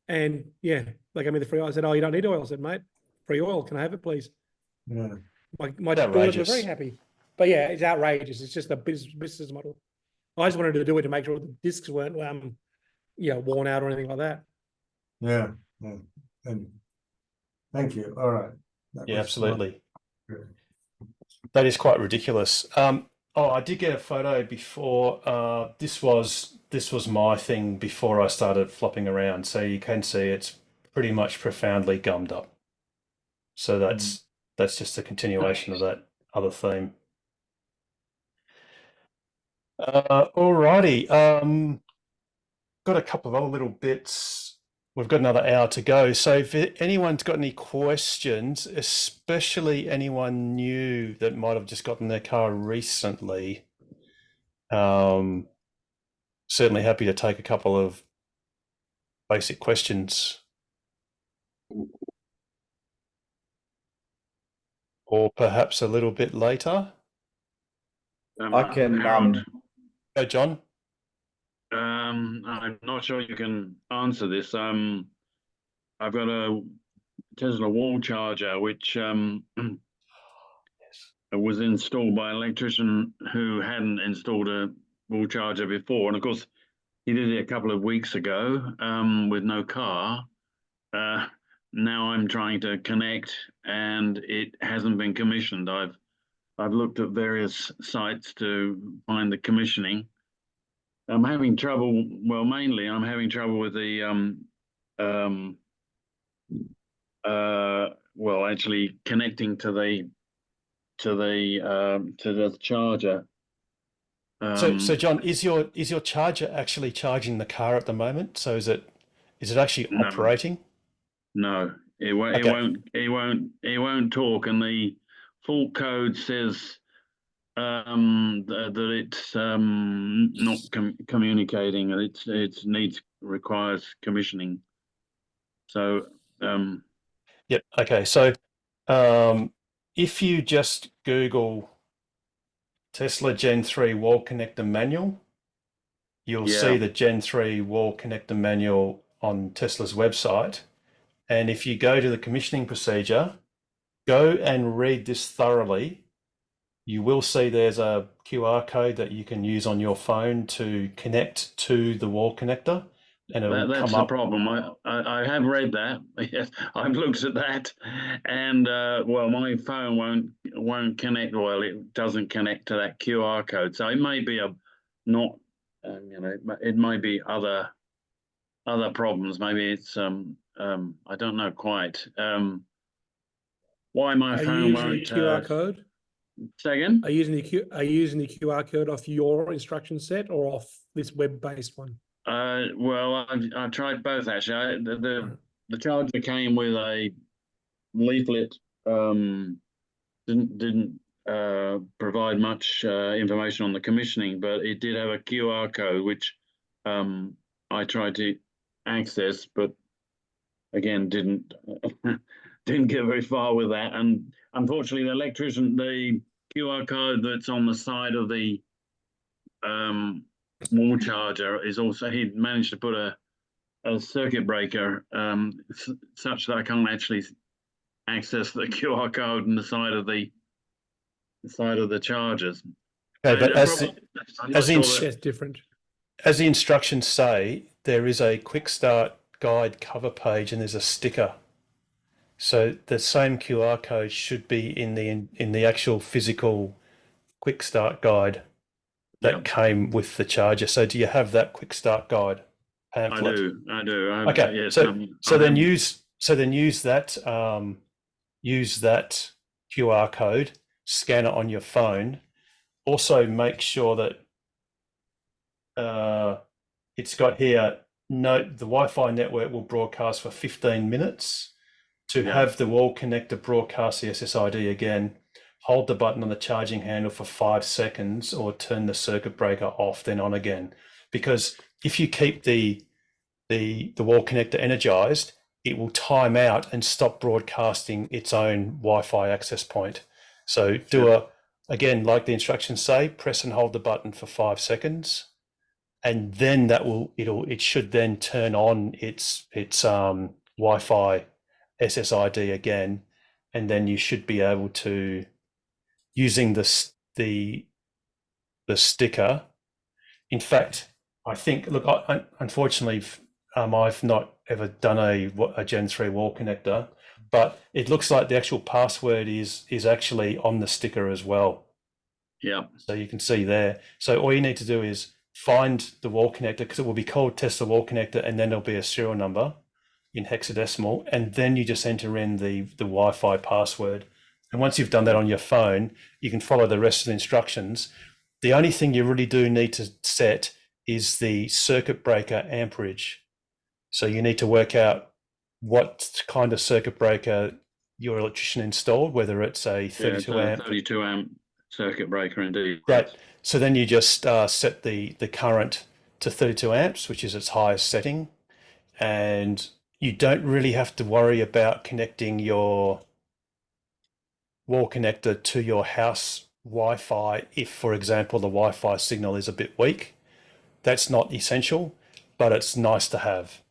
and yeah, they gave me the free oil. I said, "Oh, you don't need oil." I said, "Mate, free oil. Can I have it, please?" yeah. My daughters were Outrageous. very happy. But yeah, it's outrageous. It's just a business model. I just wanted to do it to make sure the discs weren't worn out or anything like that. Yeah, yeah. And thank you. All right. That Yeah, was absolutely. good. That is quite ridiculous. I did get a photo before. This was my thing before I started flopping around. So you can see it's pretty much profoundly gummed up. So that's just a continuation of that other theme. Alrighty. Got a couple of other little bits. We've got another hour to go. So if anyone's got any questions, especially anyone new that might have just gotten their car recently, certainly happy to take a couple of basic questions. Or perhaps a little bit later. I can, Harold, Go, John. I'm not sure you can answer this. I've got a Tesla wall charger which was installed by an electrician who hadn't installed a wall charger before, and of course he did it a couple of weeks ago with no car. Now I'm trying to connect, and it hasn't been commissioned. I've looked at various sites to find the commissioning. I'm having trouble. Well, mainly I'm having trouble with the actually connecting to the charger. So John, is your charger actually charging the car at the moment? So is it actually No. operating? No, it won't. Okay. It won't talk, and the fault code says that it's not communicating. It requires commissioning. So Yep. Okay. So if you just Google Tesla Gen 3 wall connector manual. You'll Yeah. see the Gen 3 wall connector manual on Tesla's website. And if you go to the commissioning procedure, go and read this thoroughly. You will see there's a QR code that you can use on your phone to connect to the wall connector. And it'll That's come the up. problem. I have read that. Yes, I've looked at that, and well, my phone won't connect. Well, it doesn't connect to that QR code. So it may be not, it might be other problems. Maybe it's I don't know quite. Why my Are you phone using won't the QR code? Say again? Are you using the QR code off your instruction set or off this web-based one? Well, I've tried both actually. The charger came with a leaflet. Didn't provide much information on the commissioning, but it did have a QR code which I tried to access, but again didn't get very far with that. And unfortunately, the QR code that's on the side of the wall charger is also, he managed to put a circuit breaker such that I can't actually access the QR code on the side of the chargers. Okay, but That's different. As the instructions say, there is a quick start guide cover page and there's a sticker. So the same QR code should be in the actual physical quick start guide that came with the charger. So do you have that quick start guide pamphlet? I do. Okay, yes, so then use that QR code, scan it on your phone. Also make sure that it's got here, note the Wi-Fi network will broadcast for 15 minutes. To have the wall connector broadcast the SSID again, hold the button on the charging handle for 5 seconds or turn the circuit breaker off, then on again. Because if you keep the wall connector energized, it will time out and stop broadcasting its own Wi-Fi access point. So again, like the instructions say, press and hold the button for 5 seconds, and then it should then turn on its Wi-Fi SSID again, and then you should be able to, using the sticker. In fact, I think, look, unfortunately, I've not ever done a Gen 3 wall connector, but it looks like the actual password is actually on the sticker as well. Yeah. So you can see there. So all you need to do is find the wall connector, because it will be called Tesla wall connector, and then there'll be a serial number in hexadecimal, and then you just enter in the Wi-Fi password. And once you've done that on your phone, you can follow the rest of the instructions. The only thing you really do need to set is the circuit breaker amperage. So you need to work out what kind of circuit breaker your electrician installed, whether it's a 32 amp. 32 amp circuit breaker, indeed. Right. So then you just set the current to 32 amps, which is its highest setting. And you don't really have to worry about connecting your wall connector to your house Wi-Fi if, for example, the Wi-Fi signal is a bit weak. That's not essential, but it's nice to have.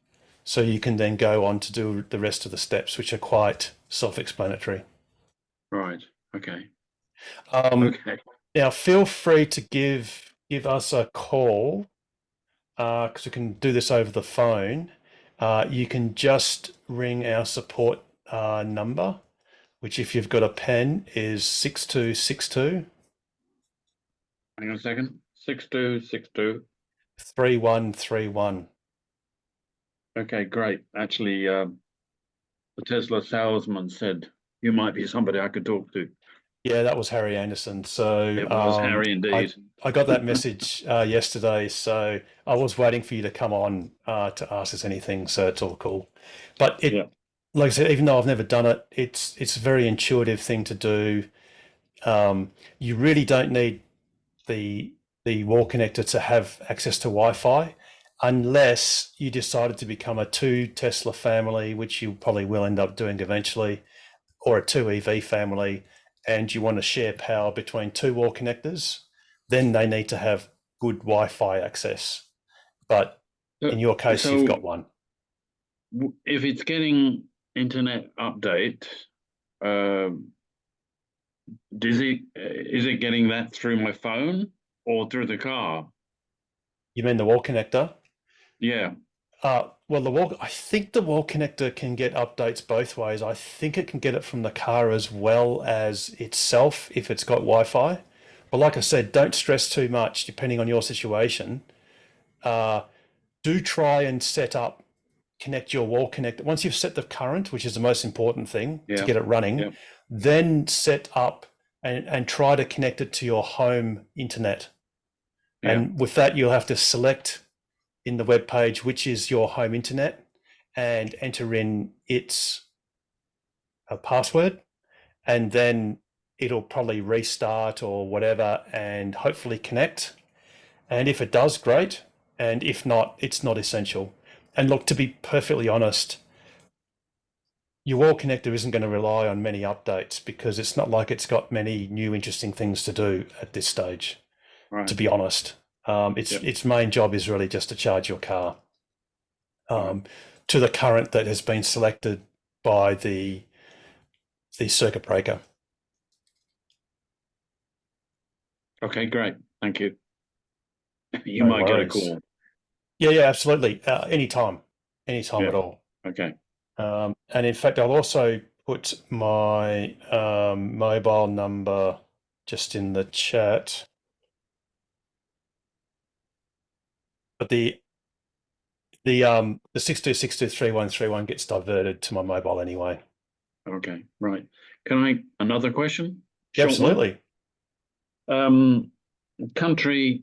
So you can then go on to do the rest of the steps, which are quite self-explanatory. Right. Okay. Okay. Now, feel free to give us a call, because we can do this over the phone. You can just ring our support number, which, if you've got a pen, is 6262. Hang on a second. 6262. 3131. Okay, great. Actually, the Tesla salesman said you might be somebody I could talk to. Yeah, that was Harry Anderson. So it was Harry indeed. I got that message yesterday, so I was waiting for you to come on to ask us anything. So it's all cool. But like I said, even though I've never done it, it's a very intuitive thing to do. You really don't need the wall connector to have access to Wi-Fi, unless you decided to become a 2 Tesla family, which you probably will end up doing eventually, or a 2 EV family, and you want to share power between 2 wall connectors. then they need to have good Wi-Fi access. But in your case, you've got one. If it's getting internet update, is it getting that through my phone or through the car? You mean the wall connector? Yeah. Well, I think the wall connector can get updates both ways. I think it can get it from the car as well as itself if it's got Wi-Fi. But like I said, don't stress too much depending on your situation. Do try and connect your wall connector. Once you've set the current, which is the most important thing to get it running, then set up and try to connect it to your home internet. And with that, you'll have to select in the web page which is your home internet and enter in its password, and then it'll probably restart or whatever and hopefully connect. And if it does, great. And if not, it's not essential. And look, to be perfectly honest, your wall connector isn't going to rely on many updates because it's not like it's got many new interesting things to do at this stage, to be honest. Its main job is really just to charge your car to the current that has been selected by the circuit breaker. Okay, great. Thank you. You might get a call. Yeah, absolutely. Anytime at all. Okay. And in fact, I'll also put my mobile number just in the chat. But the 62623131 gets diverted to my mobile anyway. Okay, right. Another question? Yeah, absolutely. Country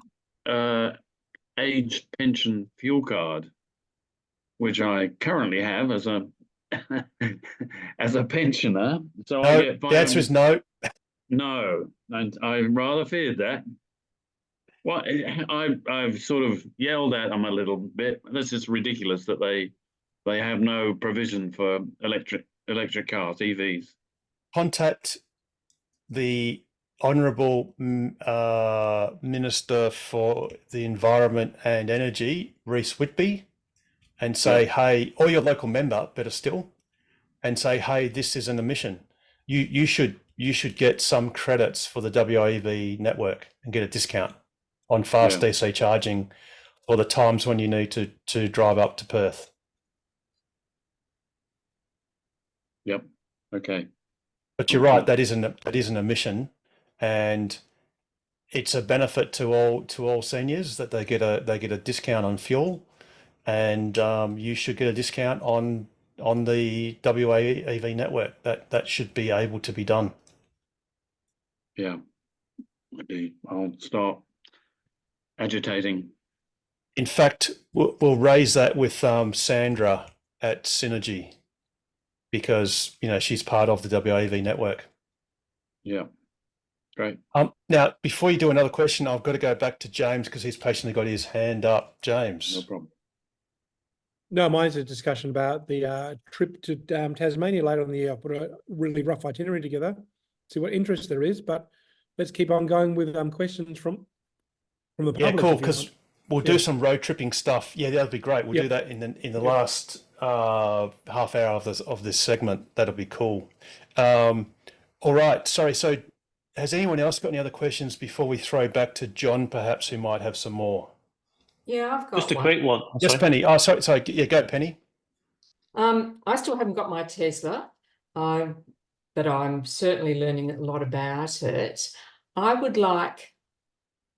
age pension fuel card, which I currently have as a as a pensioner. So no, the answer is no. No, and I rather feared that. Well, I've sort of yelled at them a little bit. This is ridiculous that they have no provision for electric cars, EVs. Contact the Honourable Minister for the Environment and Energy, Reece Whitby, and say, hey, or your local member, better still, and say, hey, this is an emission. You should get some credits for the WAEV network and get a discount on fast DC charging for the times when you need to drive up to Perth. Yep. Okay. But you're right, that is an emission, and it's a benefit to all seniors that they get a discount on fuel, and you should get a discount on the WAEV network. That should be able to be done. Yeah. Okay. I'll start agitating. In fact, we'll raise that with Sandra at Synergy, because she's part of the WAEV network. Yeah, great. Now, before you do another question, I've got to go back to James because he's patiently got his hand up. James. No problem. No, mine's a discussion about the trip to Tasmania later in the year. I'll put a really rough itinerary together, see what interest there is, but let's keep on going with questions from the public. Yeah, cool, because we'll do some road tripping stuff. Yeah, that'd be great. We'll do that in the last half hour of this segment. That'll be cool. All right. Sorry. So has anyone else got any other questions before we throw back to John, perhaps, who might have some more? Yeah, I've got just a quick one. Yes, Penny. Oh, sorry. Yeah, go, Penny. I still haven't got my Tesla, but I'm certainly learning a lot about it. I would like,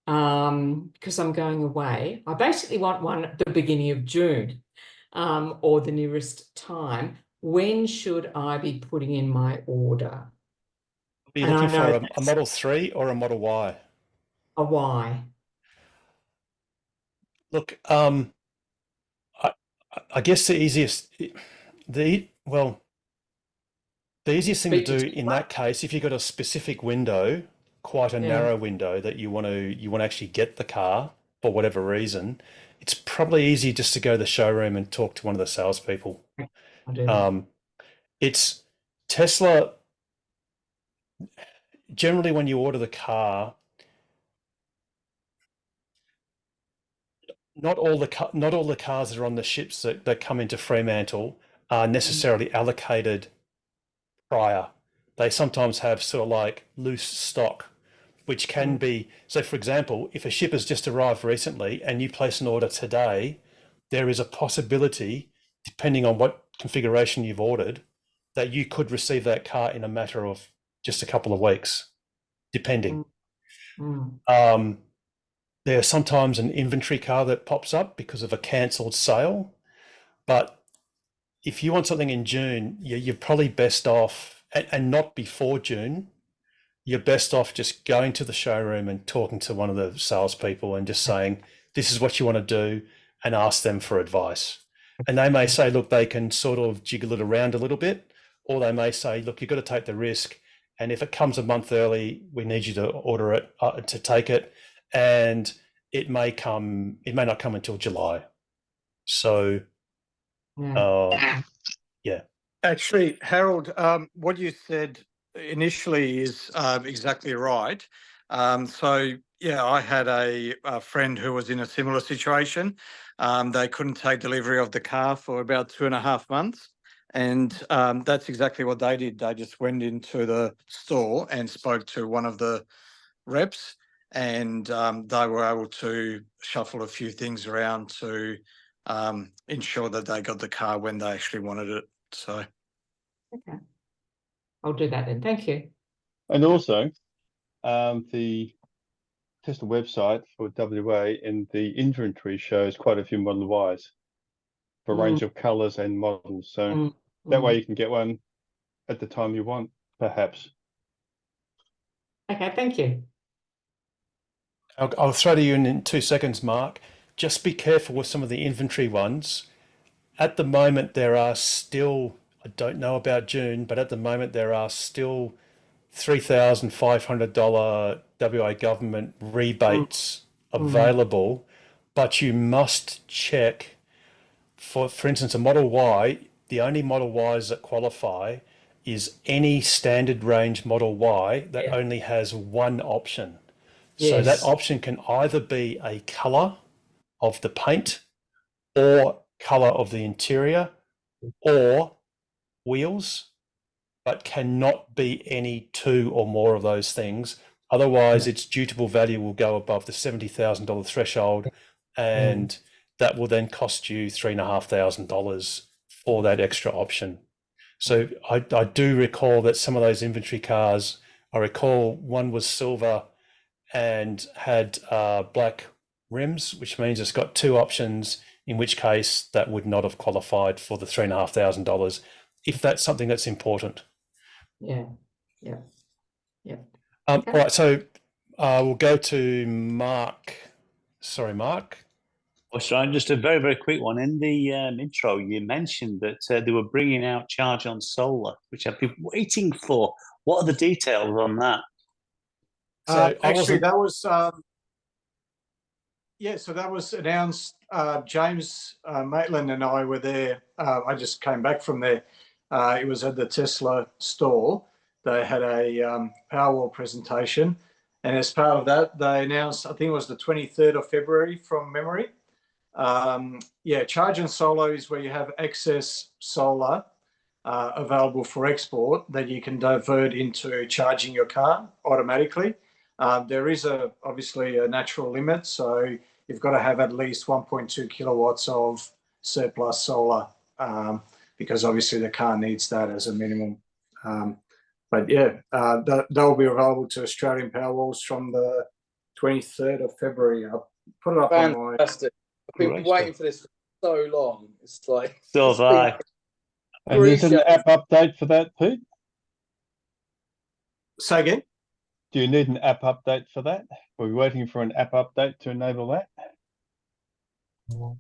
because I'm going away, I basically want one at the beginning of June, or the nearest time. When should I be putting in my order? Are you looking for a Model 3 or a Model Y? A Y. Look, I guess the easiest thing to do in that case, if you've got a specific window, quite a narrow window that you want to actually get the car for whatever reason, it's probably easy just to go to the showroom and talk to one of the salespeople. It's Tesla. Generally, when you order the car, not all the cars that are on the ships that come into Fremantle are necessarily allocated prior. They sometimes have sort of like loose stock, which can be, so for example, if a ship has just arrived recently and you place an order today, there is a possibility, depending on what configuration you've ordered, that you could receive that car in a matter of just a couple of weeks, depending. There's sometimes an inventory car that pops up because of a cancelled sale. But if you want something in June, you're probably best off, and not before June, you're best off just going to the showroom and talking to one of the salespeople and just saying, this is what you want to do, and ask them for advice. And they may say, look, they can sort of jiggle it around a little bit, or they may say, look, you've got to take the risk. And if it comes a month early, we need you to order it, to take it. And it may not come until July. So, yeah. Actually, Harold, what you said initially is exactly right. So, yeah, I had a friend who was in a similar situation. They couldn't take delivery of the car for about 2.5 months. And that's exactly what they did. They just went into the store and spoke to one of the reps, and they were able to shuffle a few things around to ensure that they got the car when they actually wanted it. So, okay, I'll do that then. Thank you. And also, the Tesla website for WA and the inventory shows quite a few Model Ys for a range of colours and models. So that way you can get one at the time you want, perhaps. Okay, thank you. I'll throw to you in 2 seconds, Mark. Just be careful with some of the inventory ones. At the moment, there are still, I don't know about June, but at the moment there are still $3,500 WA government rebates available, but you must check for instance, a Model Y. The only Model Ys that qualify is any standard range Model Y that only has one option. So that option can either be a colour of the paint or colour of the interior or wheels, but cannot be any two or more of those things. Otherwise, its dutiable value will go above the $70,000 threshold, and that will then cost you $3,500 for that extra option. So I do recall that some of those inventory cars, I recall one was silver and had black rims, which means it's got two options, in which case that would not have qualified for the $3,500 if that's something that's important. All right, so we'll go to Mark. Sorry, Mark. Oh, sorry, just a very, very quick one. In the intro, you mentioned that they were bringing out Charge on Solar, which I've been waiting for. What are the details on that? So actually, that was so that was announced. James Maitland and I were there. I just came back from there. It was at the Tesla store. They had a Powerwall presentation, and as part of that, they announced, I think it was the 23rd of February from memory. Charge and Solar is where you have excess solar available for export that you can divert into charging your car automatically. There is obviously a natural limit, so you've got to have at least 1.2 kilowatts of surplus solar, because obviously the car needs that as a minimum. But that will be available to Australian Powerwalls from the 23rd of February. I'll put it up on my... Fantastic. I've been waiting for this for so long. It's like... So have I. And there's an app update for that, Pete? Say again? Do you need an app update for that? Are we waiting for an app update to enable that?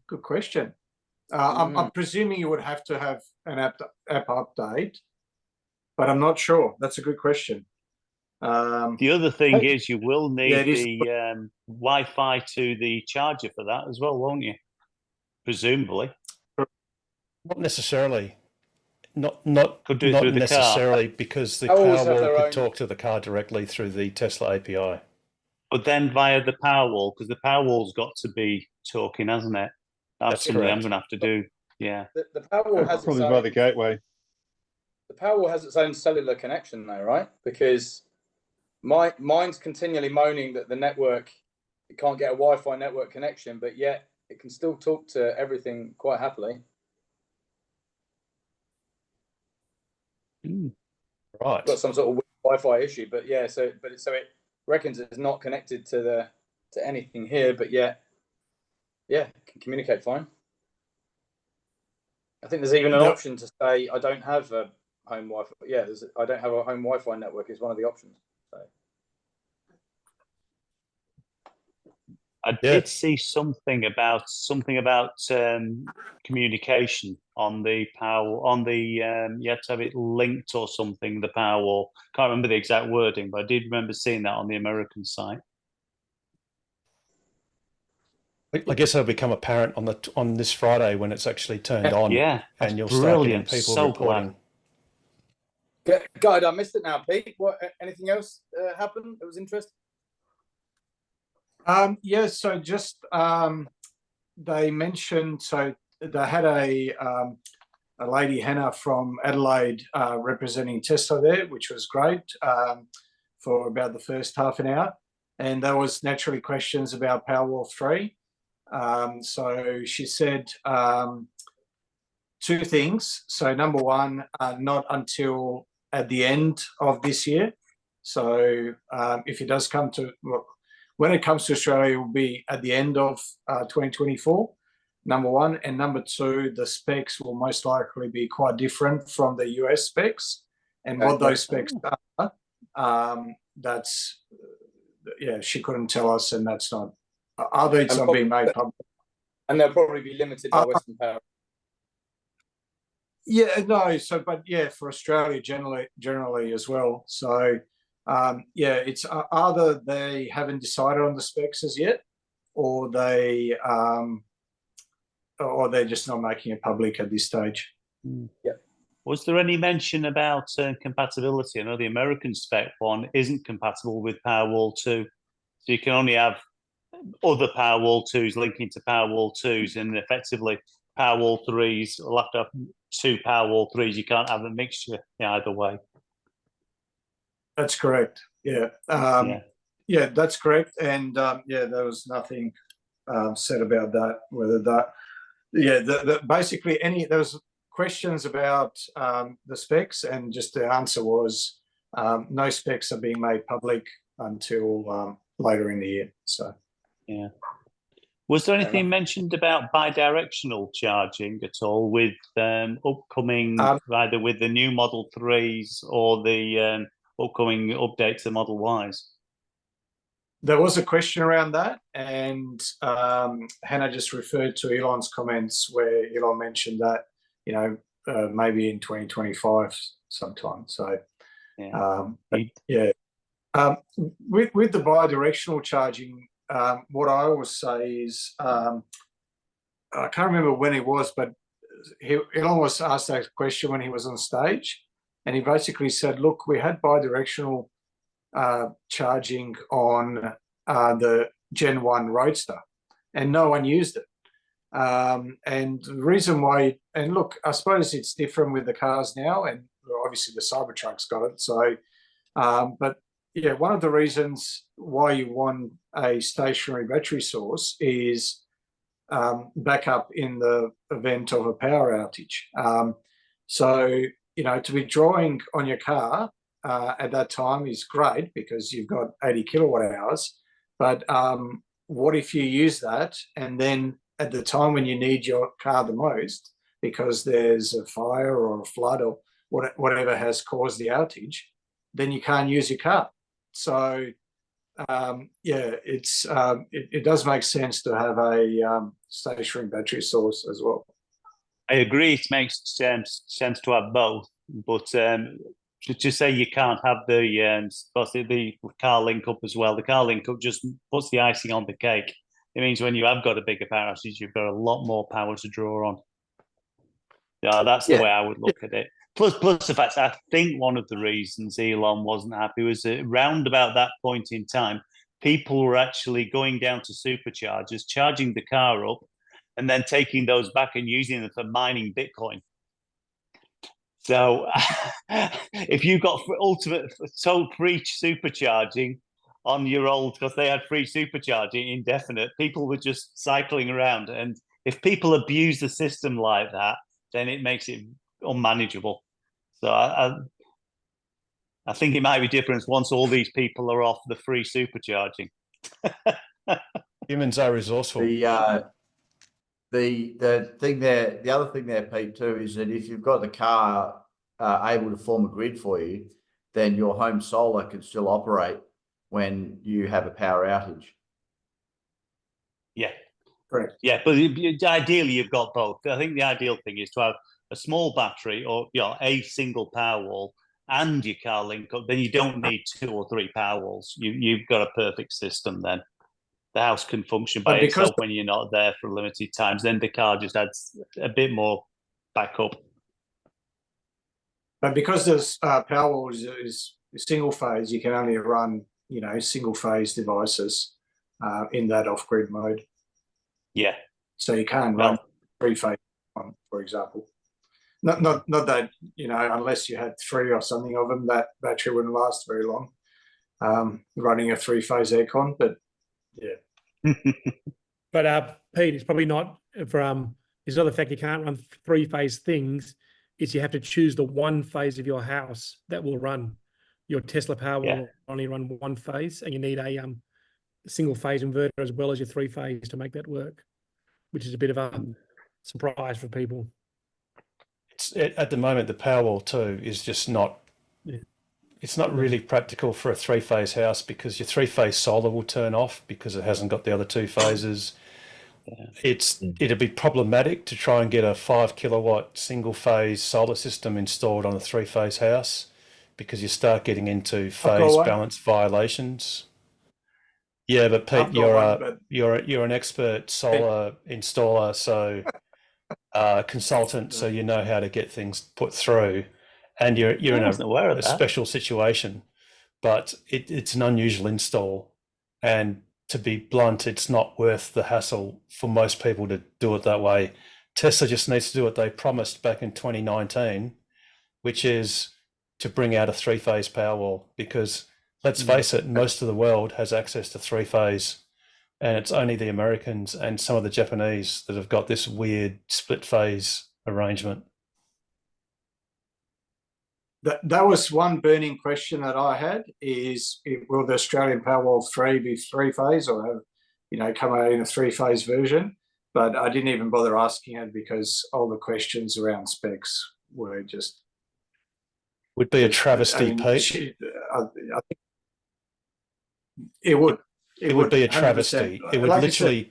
Good question. I'm presuming you would have to have an app update, but I'm not sure. That's a good question. The other thing is you will need the Wi-Fi to the charger for that as well, won't you? Presumably. Not necessarily. Not Could do it through the necessarily car. because the Powerwalls have Powerwall their could own- talk to the car directly through the Tesla API. But then via the Powerwall, because the Powerwall's got to be talking, hasn't it? That's something I'm correct. going to have to do. Yeah. The Powerwall has Probably its by own, the gateway. the Powerwall has its own cellular connection though, right? Because mine's continually moaning that the network, it can't get a Wi-Fi network connection, but yet it can still talk to everything quite happily. Right. Got some sort of Wi-Fi issue, but yeah, so it reckons it's not connected to anything here, but yet, yeah, it can communicate fine. I think there's even an option to say I don't have a home Wi-Fi. Yeah, I don't have a home Wi-Fi network is one of the options. So. I did see something about communication on the Powerwall. On the you had to have it linked or something. The Powerwall. Can't remember the exact wording, but I did remember seeing that on the American site. I guess it'll become apparent on this Friday when it's actually turned on. Yeah, and you'll brilliant. start getting people So reporting. Guide, I missed it now, Pete. What? Anything else happened that was interesting? Yeah, so just they mentioned, so they had a lady, Hannah from Adelaide, representing Tesla there, which was great for about the first half an hour. And there was naturally questions about Powerwall 3. So she said two things. So number one, not until at the end of this year. So if it does come to, well, when it comes to Australia, it will be at the end of 2024, number one. And number two, the specs will most likely be quite different from the US specs. And what those specs are, that's, yeah, she couldn't tell us, and that's not, either it's not being made public. And they'll probably be limited by Western Power. Yeah, no, so, but yeah, for Australia generally as well. So, yeah, it's either they haven't decided on the specs as yet, or they're just not making it public at this stage. Yeah. Was there any mention about compatibility? I know the American spec one isn't compatible with Powerwall 2, so you can only have other Powerwall 2s linking to Powerwall 2s, and effectively Powerwall 3s will have to have two Powerwall 3s. You can't have a mixture either way. That's correct. Yeah. Yeah, that's correct. And yeah, there was nothing said about that. Whether that, yeah, basically there was questions about the specs, and just the answer was no specs are being made public until later in the year. So, yeah. Was there anything mentioned about bidirectional charging at all with upcoming, either with the new Model 3s or the upcoming updates to Model Ys? There was a question around that, and Hannah just referred to Elon's comments where Elon mentioned that, you know, maybe in 2025 sometime. So, yeah. With the bidirectional charging, what I always say is, I can't remember when it was, but Elon was asked that question when he was on stage, and he basically said, look, we had bidirectional charging on the Gen 1 Roadster, and no one used it. And the reason why, and look, I suppose it's different with the cars now, and obviously the Cybertruck's got it. So, but yeah, one of the reasons why you want a stationary battery source is backup in the event of a power outage. So, you know, to be drawing on your car at that time is great because you've got 80 kilowatt hours. But what if you use that and then at the time when you need your car the most, because there's a fire or a flood or whatever has caused the outage, then you can't use your car. So, yeah, it does make sense to have a stationary battery source as well. I agree. It makes sense to have both, but to say you can't have the car link up as well. The car link up just puts the icing on the cake. It means when you have got a bigger power outage, you've got a lot more power to draw on. Yeah, that's the way I would look at it. Plus the fact, I think one of the reasons Elon wasn't happy was around about that point in time, people were actually going down to superchargers, charging the car up, and then taking those back and using them for mining Bitcoin. So if you got ultimate free supercharging on your old, because they had free supercharging indefinite, people were just cycling around. And if people abuse the system like that, then it makes it unmanageable. So I think it might be different once all these people are off the free supercharging. Humans are resourceful. The thing there, the other thing there, Pete, too, is that if you've got the car able to form a grid for you, then your home solar can still operate when you have a power outage. Yeah, correct. Yeah, but ideally you've got both. I think the ideal thing is to have a small battery or a single Powerwall and your car link up. Then you don't need 2 or 3 Powerwalls. You've got a perfect system then. The house can function by itself when you're not there for limited times. Then the car just adds a bit more backup. But because this Powerwall is single phase, you can only run, single phase devices in that off-grid mode. Yeah. So you can't run 3-phase on, for example. Not that, unless you had 3 or something of them, that battery wouldn't last very long. Running a 3-phase aircon, but yeah. But Pete, it's probably not for it's not the fact you can't run 3-phase things. It's you have to choose the one phase of your house that will run. Your Tesla Powerwall will only run 1 phase, and you need a single phase inverter as well as your 3-phase to make that work, which is a bit of a surprise for people. At the moment, the Powerwall 2 is just not. It's not really practical for a 3-phase house because your 3-phase solar will turn off because it hasn't got the other 2 phases. It'd be problematic to try and get a 5 kilowatt single phase solar system installed on a 3-phase house because you start getting into phase balance violations. Yeah, but Pete, you're an expert solar installer, so consultant, so you know how to get things put through. And you're in a special situation, but it's an unusual install. And to be blunt, it's not worth the hassle for most people to do it that way. Tesla just needs to do what they promised back in 2019, which is to bring out a 3-phase Powerwall. Because let's face it, most of the world has access to 3-phase, and it's only the Americans and some of the Japanese that have got this weird split-phase arrangement. That was one burning question that I had is, will the Australian Powerwall 3 be 3-phase or have, come out in a 3-phase version? But I didn't even bother asking it because all the questions around specs were just... Would be a travesty, Pete. I think it would. It would be a travesty. 100%. It would literally...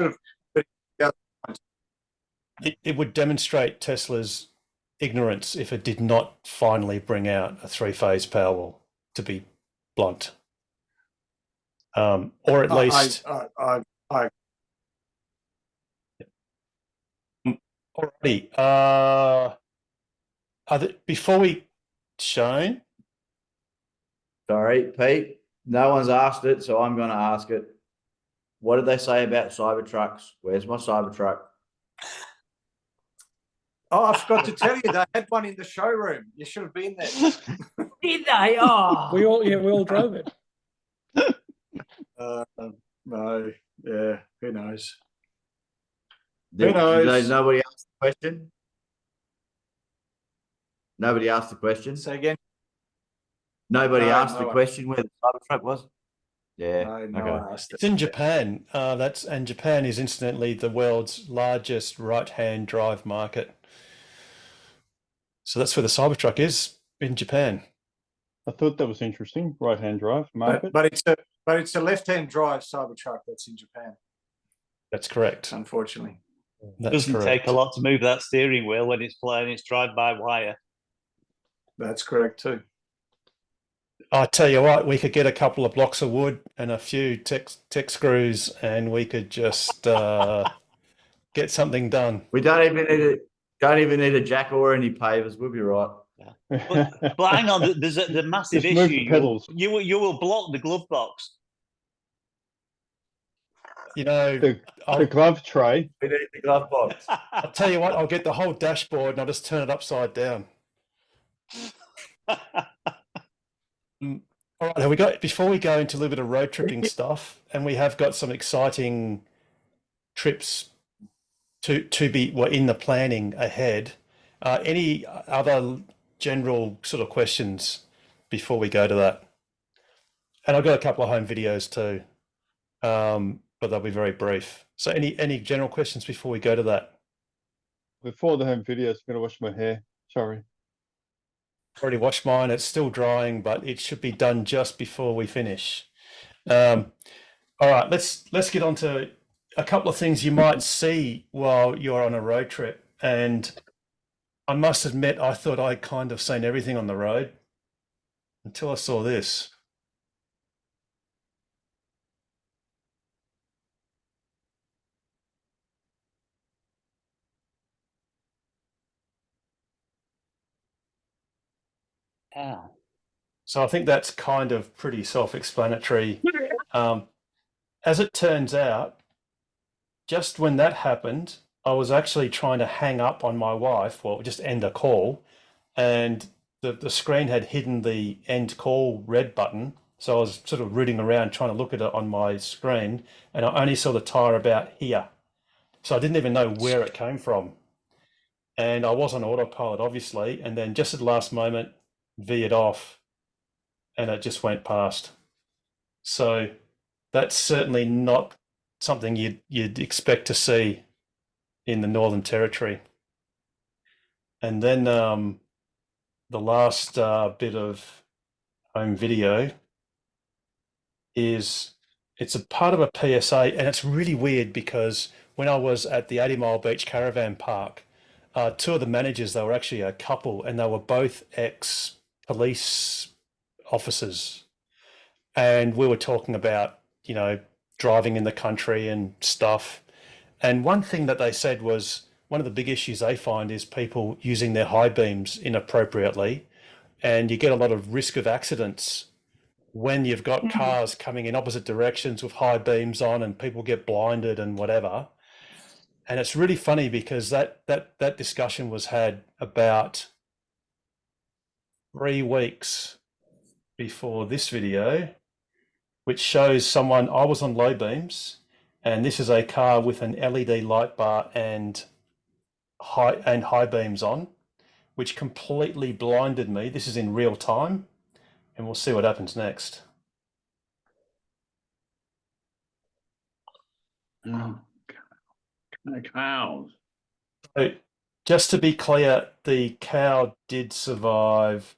It would demonstrate Tesla's ignorance if it did not finally bring out a 3-phase Powerwall, to be blunt, or at least. Alrighty. Before we, Shane. Sorry, Pete. No one's asked it, so I'm going to ask it. What did they say about Cybertrucks? Where's my Cybertruck? Oh, I forgot to tell you, they had one in the showroom. You should have been there. Did they? Oh, we all drove it. No, yeah, who knows? Who knows? Nobody asked the question. Nobody asked the question. Say again. Nobody asked the question where the Cybertruck was. Yeah, no one asked it. It's in Japan. And Japan is incidentally the world's largest right-hand drive market. So that's where the Cybertruck is, in Japan. I thought that was interesting. Right-hand drive market, but it's a left-hand drive Cybertruck that's in Japan. That's correct. Unfortunately, it doesn't take a lot to move that steering wheel when it's playing its drive-by-wire. That's correct too. I tell you what, we could get a couple of blocks of wood and a few tech screws, and we could just get something done. We don't even need a jack or any pavers. We'll be right. Yeah. But hang on, there's the massive issue. You will block the glove box. You know, The glove tray. We need the glove box. I'll tell you what, I'll get the whole dashboard and I'll just turn it upside down. All right, have we got, before we go into a little bit of road tripping stuff, and we have got some exciting trips to be in the planning ahead. Any other general sort of questions before we go to that? And I've got a couple of home videos too, but they'll be very brief. So any general questions before we go to that? Before the home videos, I'm gonna wash my hair. Sorry. Already washed mine. It's still drying, but it should be done just before we finish. All right, let's get on to a couple of things you might see while you're on a road trip. And I must admit, I thought I'd kind of seen everything on the road until I saw this. Ow. So I think that's kind of pretty self-explanatory. As it turns out, just when that happened, I was actually trying to hang up on my wife, well, just end a call, and the screen had hidden the end call red button. So I was sort of rooting around trying to look at it on my screen, and I only saw the tire about here. So I didn't even know where it came from. And I was on autopilot, obviously, and then just at the last moment, veered off, and it just went past. So that's certainly not something you'd expect to see in the Northern Territory. And then the last bit of home video is, it's a part of a PSA, and it's really weird because when I was at the 80 Mile Beach Caravan Park, two of the managers, they were actually a couple, and they were both ex-police officers. And we were talking about, you know, driving in the country and stuff. And one thing that they said was, one of the big issues they find is people using their high beams inappropriately, and you get a lot of risk of accidents when you've got cars coming in opposite directions with high beams on, and people get blinded and whatever. And it's really funny because that discussion was had about 3 weeks before this video, which shows someone, I was on low beams, and this is a car with an LED light bar and high beams on, which completely blinded me. This is in real time, and we'll see what happens next. Cows. So just to be clear, the cow did survive.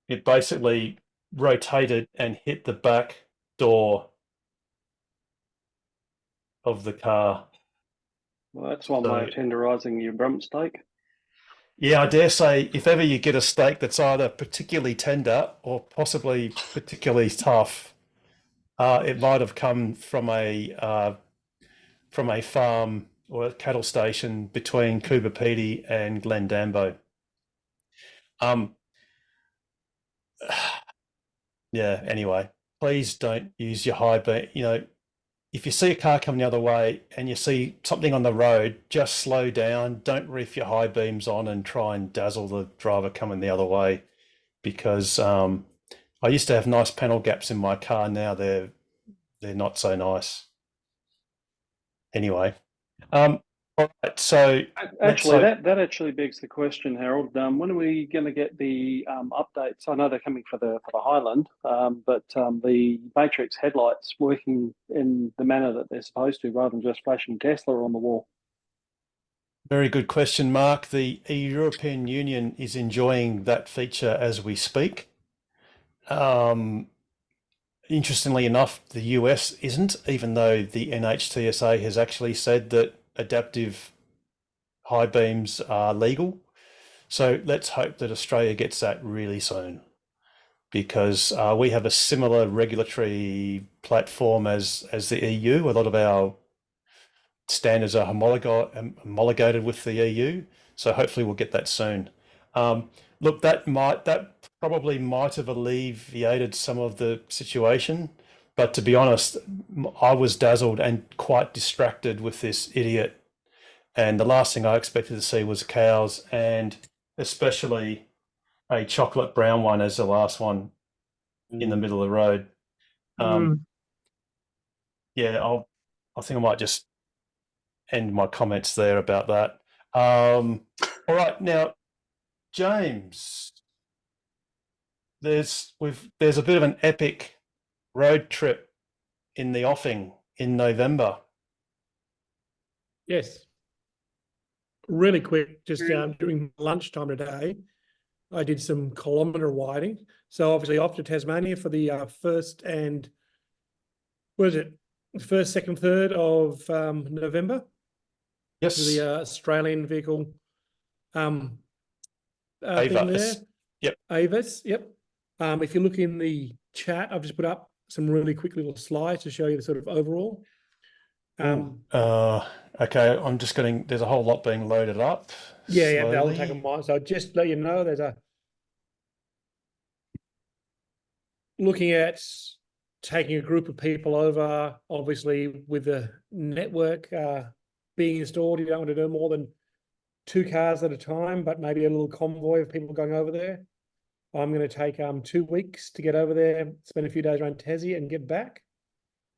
It basically rotated and hit the back door of the car. Well, that's one way of tenderising your rump steak. Yeah, I dare say if ever you get a steak that's either particularly tender or possibly particularly tough, it might have come from a farm or a cattle station between Coober Pedy and Glendambo. Yeah, anyway, please don't use your high beam. You know, if you see a car coming the other way and you see something on the road, just slow down. Don't reef your high beams on and try and dazzle the driver coming the other way, because I used to have nice panel gaps in my car. Now they're not so nice. Anyway, all right. So actually, that actually begs the question, Harold. When are we going to get the updates? I know they're coming for the Highland, but the Matrix headlights working in the manner that they're supposed to, rather than just flashing Tesla on the wall. Very good question, Mark. The European Union is enjoying that feature as we speak. Interestingly enough, the US isn't, even though the NHTSA has actually said that adaptive high beams are legal. So let's hope that Australia gets that really soon, because we have a similar regulatory platform as the EU. A lot of our standards are homologated with the EU, so hopefully we'll get that soon. Look, that probably might have alleviated some of the situation, But to be honest, I was dazzled and quite distracted with this idiot. And the last thing I expected to see was cows, and especially a chocolate brown one as the last one in the middle of the road. Yeah, I think I might just end my comments there about that. All right, now, James, there's a bit of an epic road trip in the offing in November. Yes. Really quick, just during lunchtime today, I did some kilometre riding. So obviously off to Tasmania for the first and, what is it? First, second, third of November. Yes. To the Australian vehicle thing there. Avis. Yep. Avis, yep. If you look in the chat, I've just put up some really quick little slides to show you the sort of overall. Okay, I'm just getting, there's a whole lot being loaded up. Yeah, they'll slowly. take a while. So just let you know, there's a looking at taking a group of people over, obviously with the network being installed, you don't want to do more than 2 cars at a time, but maybe a little convoy of people going over there. I'm going to take 2 weeks to get over there, spend a few days around Tassie and get back.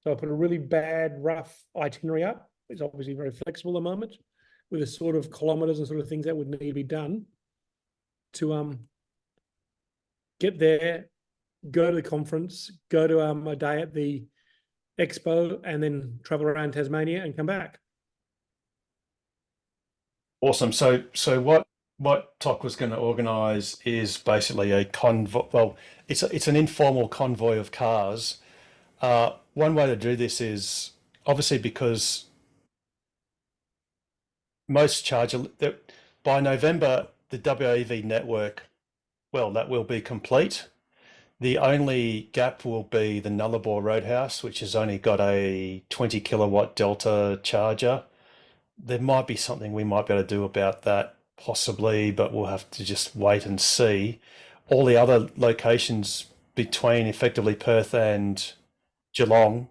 So I put a really bad, rough itinerary up. It's obviously very flexible at the moment with the sort of kilometres and sort of things that would need to be done to get there, go to the conference, go to a day at the expo, and then travel around Tasmania and come back. Awesome. So what TOC was going to organise is basically a convoy. Well, it's an informal convoy of cars. One way to do this is obviously because most charger by November the WAV network, well, that will be complete. The only gap will be the Nullarbor Roadhouse, which has only got a 20 kilowatt Delta charger. There might be something we might be able to do about that, possibly, but we'll have to just wait and see. All the other locations between effectively Perth and Geelong,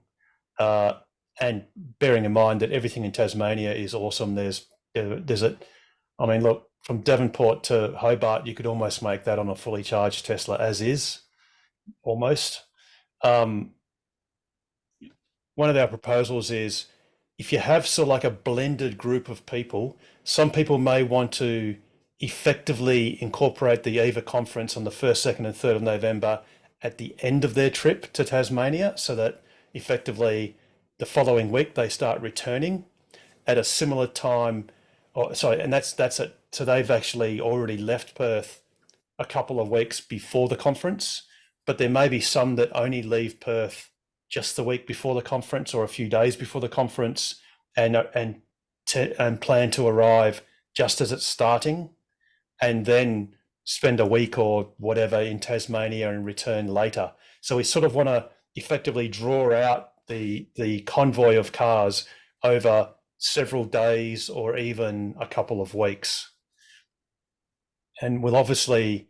and bearing in mind that everything in Tasmania is awesome. I mean, look, from Devonport to Hobart, you could almost make that on a fully charged Tesla as is, almost. One of our proposals is if you have sort of like a blended group of people, some people may want to effectively incorporate the EVA conference on the 1st, 2nd and 3rd of November at the end of their trip to Tasmania, so that effectively the following week they start returning at a similar time. And that's it. So they've actually already left Perth a couple of weeks before the conference, but there may be some that only leave Perth just the week before the conference or a few days before the conference, and plan to arrive just as it's starting, and then spend a week or whatever in Tasmania and return later. So we sort of want to effectively draw out the convoy of cars over several days or even a couple of weeks. And we'll obviously,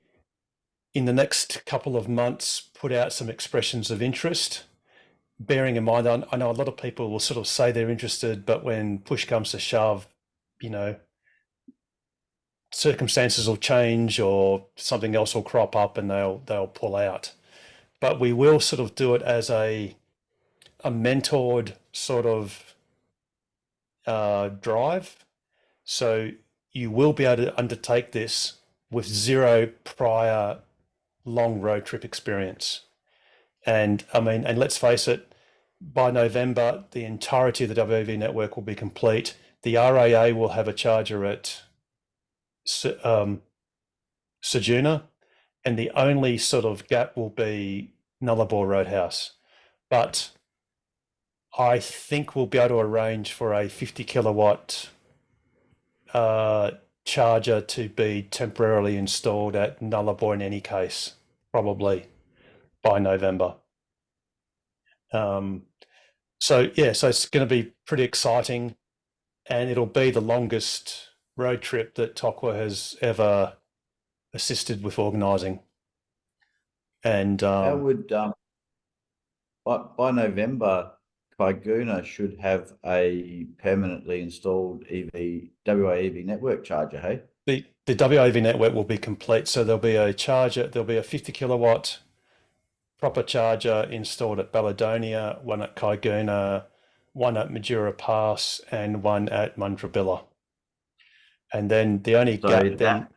in the next couple of months, put out some expressions of interest, bearing in mind, I know a lot of people will sort of say they're interested, but when push comes to shove, you know, circumstances will change or something else will crop up and they'll pull out. But we will sort of do it as a mentored sort of drive. So you will be able to undertake this with zero prior long road trip experience. And I mean, and let's face it, by November, the entirety of the WAV network will be complete. The RAA will have a charger at Ceduna, and the only sort of gap will be Nullarbor Roadhouse. But I think we'll be able to arrange for a 50 kilowatt charger to be temporarily installed at Nullarbor in any case, probably by November. So it's going to be pretty exciting, and it'll be the longest road trip that TOCWA has ever assisted with organising. And how would by November, Kaiguna should have a permanently installed WA EV network charger, hey? The WAV network will be complete, so there'll be a charger, there'll be a 50 kilowatt proper charger installed at Baladonia, one at Kaiguna, one at Majura Pass, and one at Mundrabilla. And then the only gap then...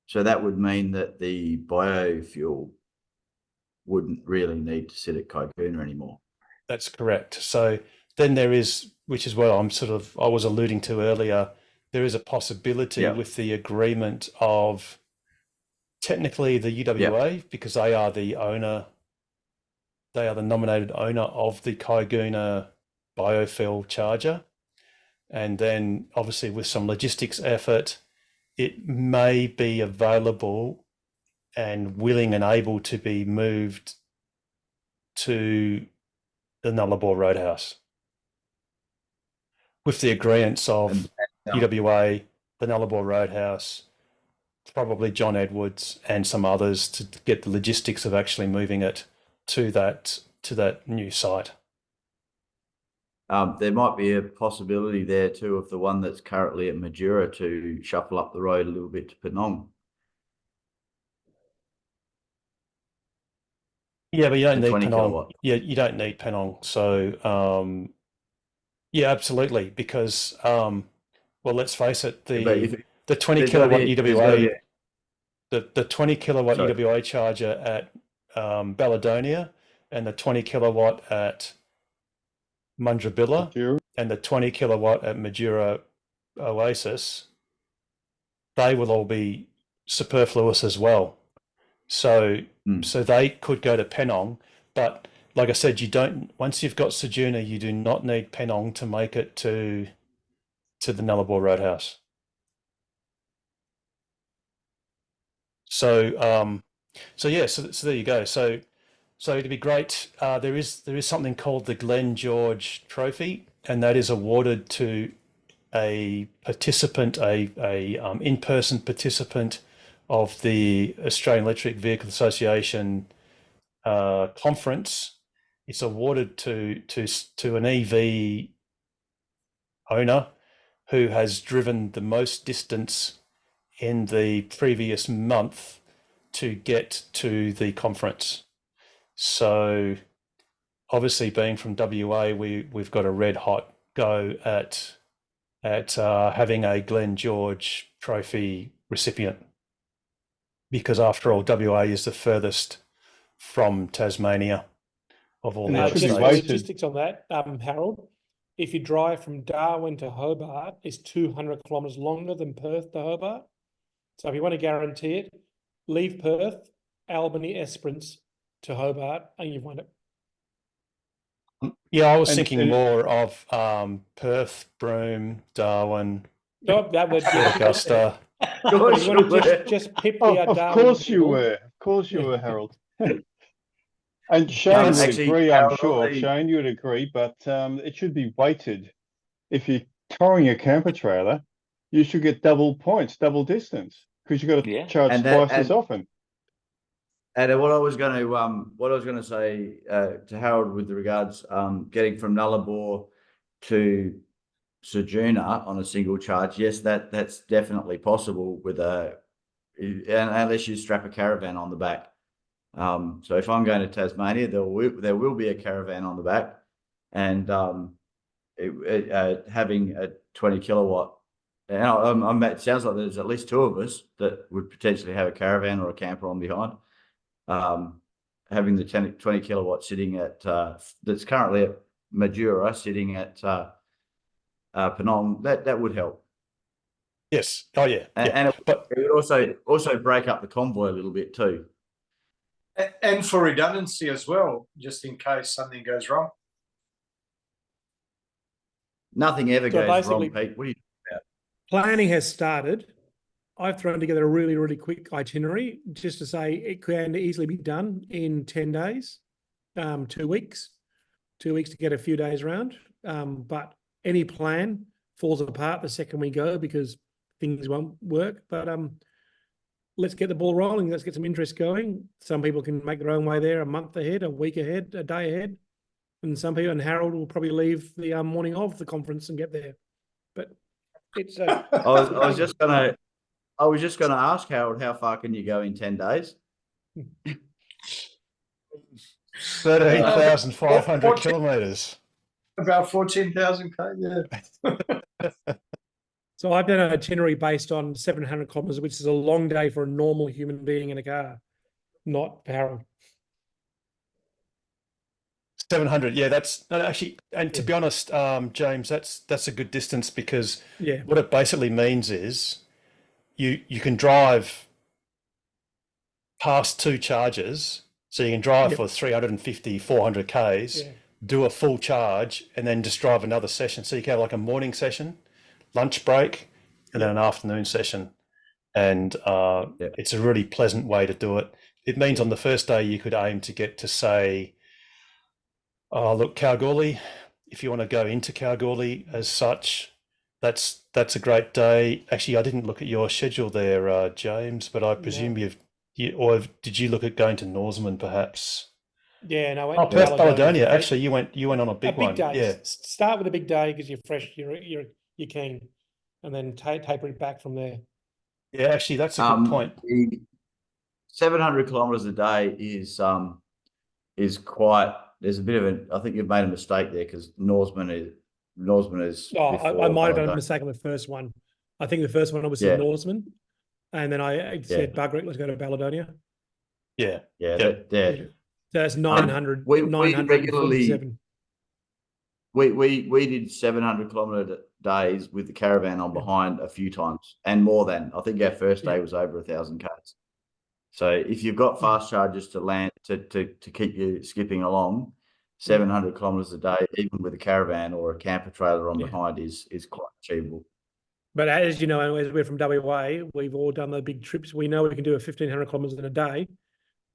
So that would mean that the biofuel wouldn't really need to sit at Kaiguna anymore. That's correct. So then there is, which is what I was alluding to earlier, there is a possibility with the agreement of technically the UWA, because they are the owner, they are the nominated owner of the Kaiguna biofuel charger. And then obviously with some logistics effort, it may be available and willing and able to be moved to the Nullarbor Roadhouse with the agreements of UWA, the Nullarbor Roadhouse, probably John Edwards and some others to get the logistics of actually moving it to that new site. There might be a possibility there too of the one that's currently at Majura to shuffle up the road a little bit to Penong. Yeah, but you don't The need 20 Penong. kilowatt. Yeah, you don't need Penong. So, yeah, absolutely. Because, well, let's face it, the 20 kilowatt UWA, the 20 kilowatt UWA charger at Baladonia and the 20 kilowatt at Mundrabilla and the 20 kilowatt at Majura Oasis, they will all be superfluous as well. So they could go to Penong, but like I said, you don't. Once you've got Ceduna, you do not need Penong to make it to the Nullarbor Roadhouse. So yeah, so there you go. So it'd be great. There is something called the Glenn George Trophy, and that is awarded to a participant, a in-person participant of the Australian Electric Vehicle Association conference. It's awarded to an EV owner who has driven the most distance in the previous month to get to the conference. So obviously being from WA, we've got a red hot go at having a Glenn George Trophy recipient, because after all, WA is the furthest from Tasmania of all the other Just states. logistics on that, Harold. If you drive from Darwin to Hobart, it's 200 kilometres longer than Perth to Hobart. So if you want to guarantee it, leave Perth, Albany, Esperance to Hobart, and you've won it. Yeah, I was thinking more of Perth, Broome, Darwin, Augusta. Just pip the of Darwin course you people. were. Of course you were, Harold. And Shane would agree, I'm sure. Shane, you would agree, but it should be weighted. If you're towing a camper trailer, you should get double points, double distance, because you've got to charge twice as often. And what I was going to say to Harold with regards getting from Nullarbor to Ceduna on a single charge, yes, that's definitely possible with unless you strap a caravan on the back. So if I'm going to Tasmania, there will be a caravan on the back, and having a 20 kilowatt. And it sounds like there's at least two of us that would potentially have a caravan or a camper on behind. Having the 20 kilowatt sitting at that's currently at Majura, sitting at Penong, that would help. Yes. Oh yeah. And it would also break up the convoy a little bit too. And for redundancy as well, just in case something goes wrong. Nothing ever goes wrong, Pete. What are you talking about? Planning has started. I've thrown together a really, really quick itinerary just to say it can easily be done in 10 days, 2 weeks, 2 weeks to get a few days around. But any plan falls apart the second we go because things won't work. But let's get the ball rolling. Let's get some interest going. Some people can make their own way there a month ahead, a week ahead, a day ahead. And some people, and Harold will probably leave the morning of the conference and get there. But it's I was just gonna ask Harold, how far can you go in 10 days? 13,500 kilometres. About 14,000 k. Yeah. So I've done an itinerary based on 700 kilometers, which is a long day for a normal human being in a car, not Harold. 700, yeah, that's no, actually, and to be honest, James, that's a good distance, because Yeah. what it basically means is you can drive past 2 charges, so you can drive for 350, 400 Ks, do a full charge, and then just drive another session. So you can have like a morning session, lunch break, and then an afternoon session. And it's a really pleasant way to do it. It means on the first day you could aim to get to, say, look, Kalgoorlie, if you want to go into Kalgoorlie as such, that's a great day. Actually, I didn't look at your schedule there, James, but I presume or did you look at going to Norseman perhaps? Yeah, no. I went to Perth Baladonia. for Actually, you went on a big one. day. Yeah. Start with a big day because you're fresh, you're keen, and then taper it back from there. Yeah, actually, that's a good point. 700 kilometers a day is quite. There's a bit of I think you've made a mistake there, because Norseman is. I might have done a mistake on the first one. I think the first one I was in Norseman, and then I said, bugger it, let's go to Baladonia. Yeah. So that's 900. We 947. We did 700 kilometer days with the caravan on behind a few times, and more than. I think our first day was over 1,000 Ks. So if you've got fast charges to land to keep you skipping along, 700 kilometers a day, even with a caravan or a camper trailer on behind, is quite achievable. But as you know, as we're from WA, we've all done the big trips. We know we can do 1,500 kilometers in a day,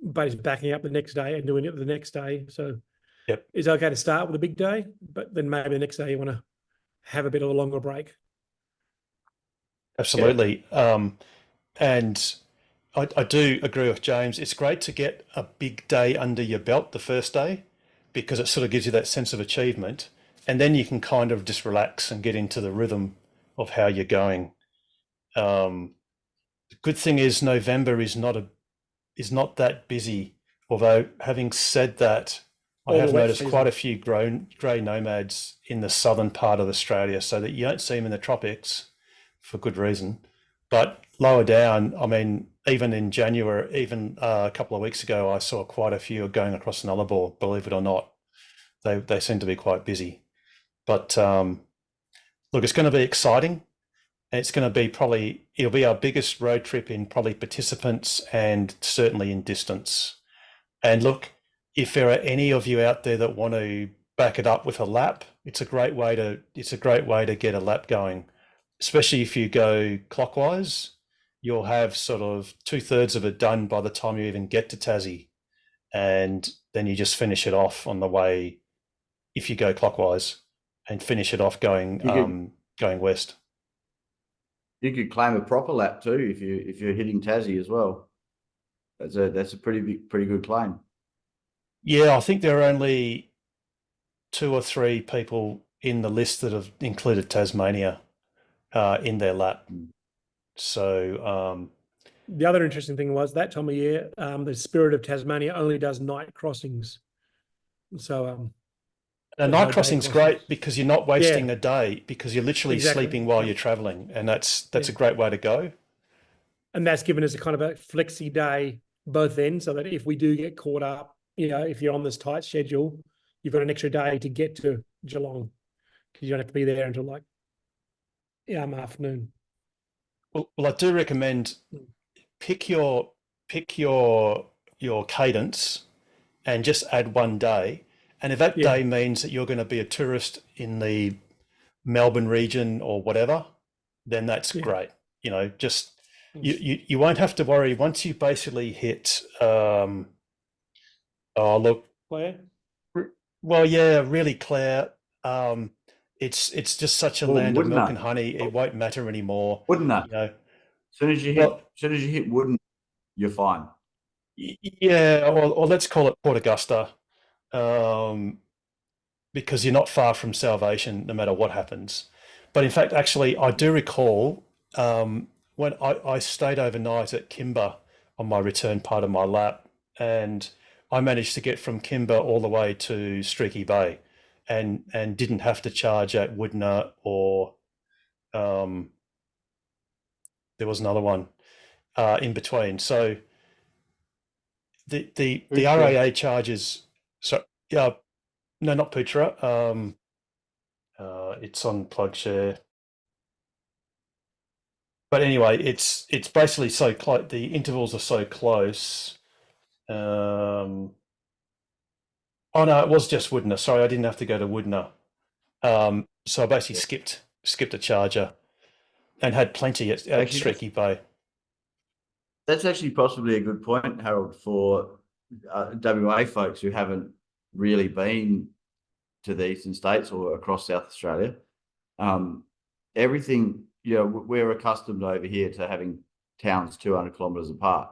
but it's backing up the next day and doing it the next day. So it's okay to start with a big day, but then maybe the next day you want to have a bit of a longer break. Absolutely. And I do agree with James. It's great to get a big day under your belt the first day, because it sort of gives you that sense of achievement, and then you can kind of just relax and get into the rhythm of how you're going. The good thing is November is not that busy. Although, having said that, I have noticed quite a few grey nomads in the southern part of Australia, so that you don't see them in the tropics for good reason. But lower down, I mean, even in January, even a couple of weeks ago, I saw quite a few going across the Nullarbor, believe it or not. They seem to be quite busy. But look, it's going to be exciting. And it's going to be it'll be our biggest road trip in probably participants and certainly in distance. And look, if there are any of you out there that want to back it up with a lap, it's a great way to get a lap going. Especially if you go clockwise, you'll have sort of 2/3 of it done by the time you even get to Tassie, and then you just finish it off on the way. If you go clockwise, and finish it off going west. You could claim a proper lap too if you're hitting Tassie as well. That's a pretty good claim. Yeah, I think there are only 2 or 3 people in the list that have included Tasmania in their lap. So the other interesting thing was that time of year, the Spirit of Tasmania only does night crossings. So a night crossing's great because you're not wasting a day, because you're literally sleeping while you're traveling, and that's a great way to go. And that's given us a kind of a flexi day both ends, so that if we do get caught up, if you're on this tight schedule, you've got an extra day to get to Geelong, because you don't have to be there until like afternoon. Well, I do recommend pick your cadence and just add one day. And if that day means that you're going to be a tourist in the Melbourne region or whatever, then that's great. Just you won't have to worry once you basically hit. Clare? Well, yeah, really, Clare. It's just such a land of milk and honey. It won't matter anymore. Wouldn't that? As soon as you hit Wooden, you're fine. Yeah, or let's call it Port Augusta, because you're not far from salvation no matter what happens. But in fact, actually, I do recall when I stayed overnight at Kimber on my return part of my lap, and I managed to get from Kimber all the way to Streaky Bay, and didn't have to charge at Woodner, or there was another one in between. So the RAA charges. So yeah, no, not Putra. It's on PlugShare. But anyway, it's basically so close. The intervals are so close. Oh no, it was just Woodner. Sorry, I didn't have to go to Woodner. So I basically skipped a charger, and had plenty at Streaky Bay. That's actually possibly a good point, Harold, for WA folks who haven't really been to the eastern states or across South Australia. Everything, we're accustomed over here to having towns 200 kilometres apart.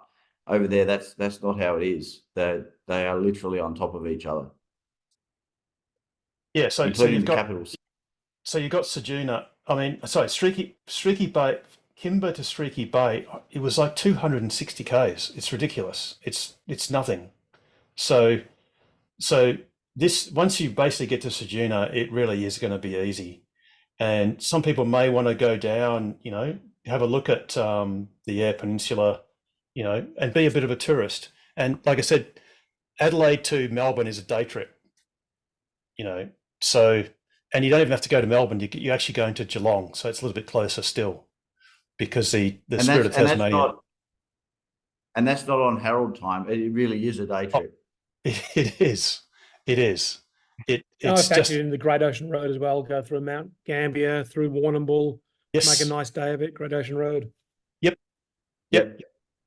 Over there, that's not how it is. They are literally on top of each other. Yeah, so you've got capitals. So you've got Ceduna. I mean, sorry, Streaky Bay, Kimber to Streaky Bay. It was like 260 k's. It's ridiculous. It's nothing. So this, once you basically get to Ceduna, it really is going to be easy. And some people may want to go down, have a look at the Eyre Peninsula, and be a bit of a tourist. And like I said, Adelaide to Melbourne is a day trip, so, and you don't even have to go to Melbourne. You actually go into Geelong, so it's a little bit closer still, because the Spirit of Tasmania. And that's not on Harold time. It really is a day trip. It is. It's I just in the Great Ocean Road as well. Go through Mount Gambier, through Warrnambool. Yes. Make a nice day of it. Great Ocean Road.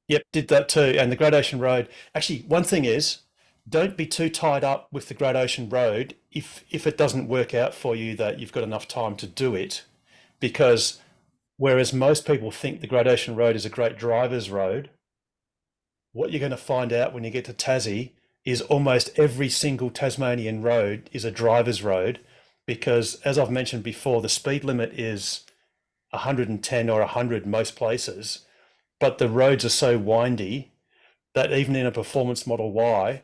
Yep, did that too. And the Great Ocean Road. Actually, one thing is, don't be too tied up with the Great Ocean Road if it doesn't work out for you that you've got enough time to do it, because whereas most people think the Great Ocean Road is a great driver's road, what you're going to find out when you get to Tassie is almost every single Tasmanian road is a driver's road, because, as I've mentioned before, the speed limit is 110 or 100 most places, but the roads are so windy that even in a performance Model Y,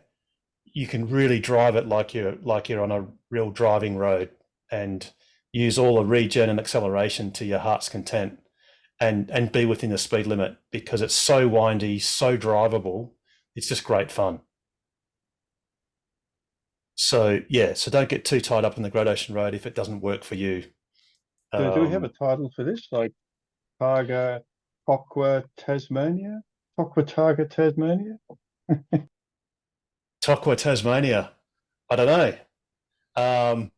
you can really drive it like you're on a real driving road, and use all the regen and acceleration to your heart's content, and be within the speed limit, because it's so windy, so drivable. It's just great fun. So yeah, so don't get too tied up in the Great Ocean Road if it doesn't work for you. So do we have a title for this, like Targa Tokwa Tasmania? Tokwa Targa Tasmania? Tokwa Tasmania. I don't know.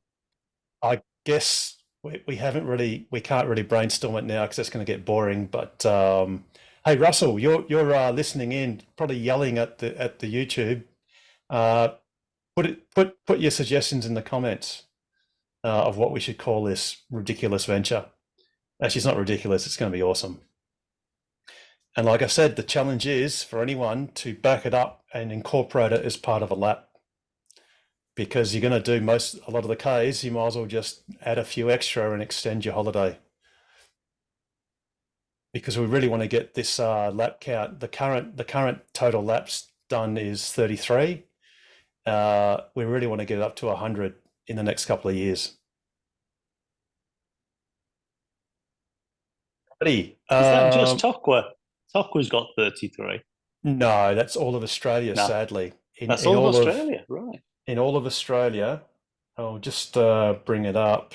I guess we can't really brainstorm it now because that's going to get boring. But hey, Russell, you're listening in, probably yelling at the YouTube. Put your suggestions in the comments of what we should call this ridiculous venture. Actually, it's not ridiculous. It's going to be awesome. And like I said, the challenge is for anyone to back it up and incorporate it as part of a lap, because you're going to do a lot of the Ks. You might as well just add a few extra and extend your holiday, because we really want to get this lap count. The current total laps done is 33. We really want to get it up to 100 in the next couple of years. Is that just Tokwa? Tokwa's got 33. No, that's all of Australia, No. Sadly. That's all of Australia, right? In all of Australia, I'll just bring it up.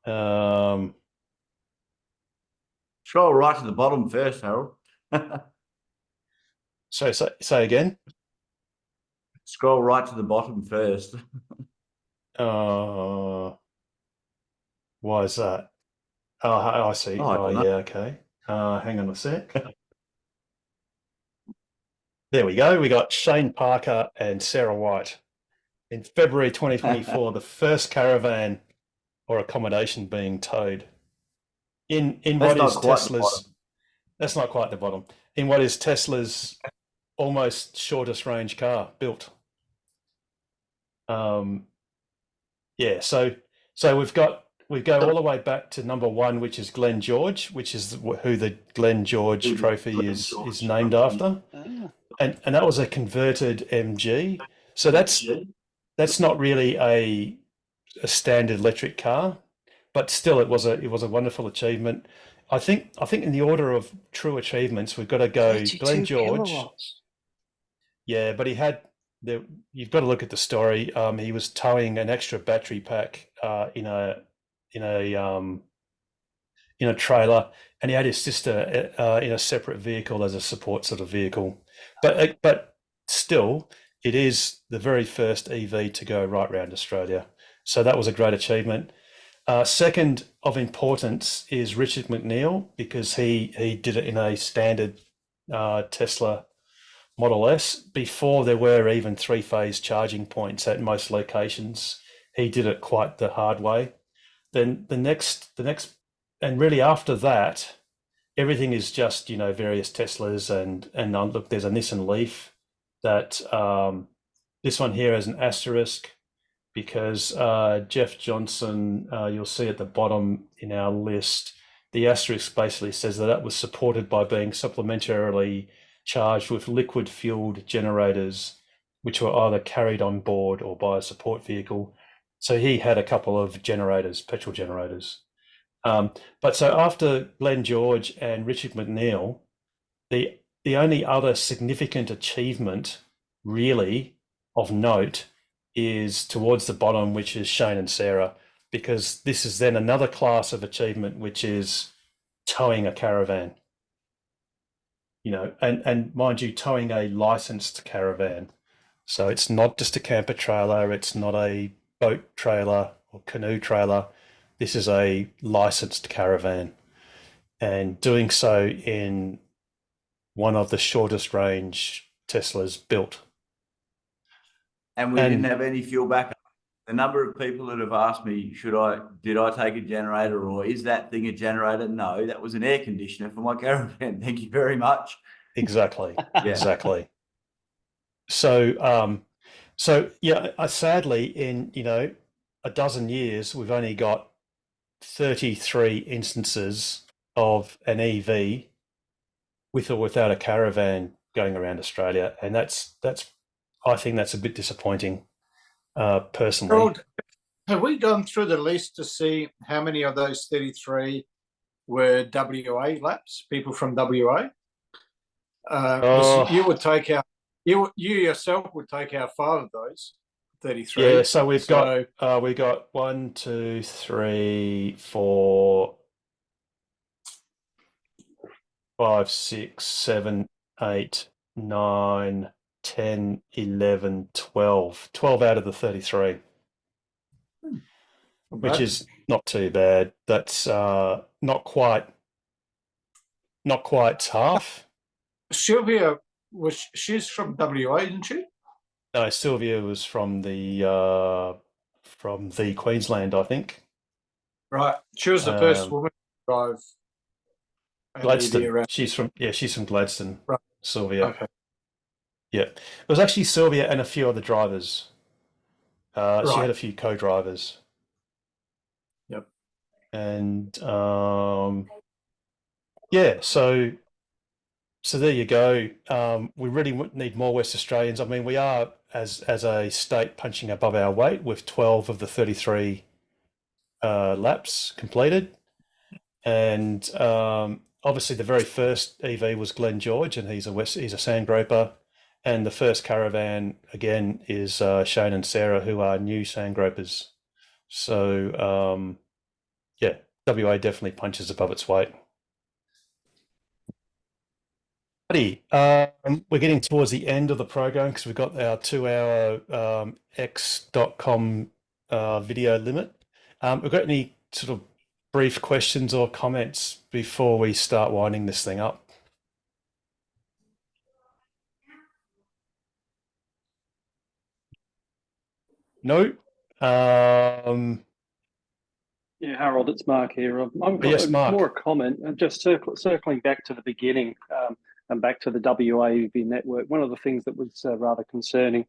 Scroll right to the bottom first, Harold. So say again. Scroll right to the bottom first. Why is that? Oh, I see. Oh, Yeah, okay. Hang on a sec. There we go. We got Shane Parker and Sarah White. In February 2024, the first caravan or accommodation being towed in what is Tesla's. That's not quite the bottom. in what is Tesla's almost shortest range car built. Yeah, so we go all the way back to number 1, which is Glenn George, which is who the Glenn George Trophy is named after, and that was a converted MG. So that's not really a standard electric car, but still it was a wonderful achievement. I think in the order of true achievements, we've got to go Glenn George. Kilowatts. Yeah, but you've got to look at the story. He was towing an extra battery pack in a trailer, and he had his sister in a separate vehicle as a support sort of vehicle. But still, it is the very first EV to go right around Australia. So that was a great achievement. Second of importance is Richard McNeil, because he did it in a standard Tesla Model S before there were even 3-phase charging points at most locations. He did it quite the hard way. Then the next, and really after that, everything is just, various Teslas and look, there's a Nissan Leaf that this one here has an asterisk because Jeff Johnson, you'll see at the bottom in our list, the asterisk basically says that was supported by being supplementarily charged with liquid fueled generators, which were either carried on board or by a support vehicle. So he had a couple of generators, petrol generators. But so after Glenn George and Richard McNeil, the only other significant achievement really of note is towards the bottom, which is Shane and Sarah, because this is then another class of achievement, which is towing a caravan. And mind you, towing a licensed caravan. So it's not just a camper trailer, it's not a boat trailer or canoe trailer. This is a licensed caravan, and doing so in one of the shortest range Teslas built. And we didn't have any fuel backup. The number of people that have asked me, did I take a generator, or is that thing a generator? No, that was an air conditioner for my caravan. Thank you very much. Exactly. Exactly. So, sadly, in a dozen years, we've only got 33 instances of an EV with or without a caravan going around Australia, and I think that's a bit disappointing, personally. Harold, have we gone through the list to see how many of those 33 were WA laps, people from WA? You would take out, you yourself would take out 5 of those 33. Yeah, so we got 1, 2, 3, 4, 5, 6, 7, 8, 9, 10, 11, 12 out of the 33, which is not too bad. That's not quite half. Sylvia, she's from WA, isn't she? No, Sylvia was from the Queensland, I think. Right, she was the first woman to drive Gladstone. She's from Gladstone. Right. Sylvia. Okay. Yeah, it was actually Sylvia and a few other drivers. She had a few co-drivers. Yep. And so there you go. We really need more West Australians. I mean, we are as a state punching above our weight with 12 of the 33 laps completed, and obviously the very first EV was Glenn George, and he's a Sandgroper. And the first caravan, again, is Shane and Sarah, who are new Sandgropers. So, WA definitely punches above its weight. We're getting towards the end of the program because we've got our 2-hour X.com video limit. We've got any sort of brief questions or comments before we start winding this thing up? No. Yeah, Harold, it's Mark here. I've got Yes, Mark. more a comment, just circling back to the beginning and back to the WAV network, one of the things that was rather concerning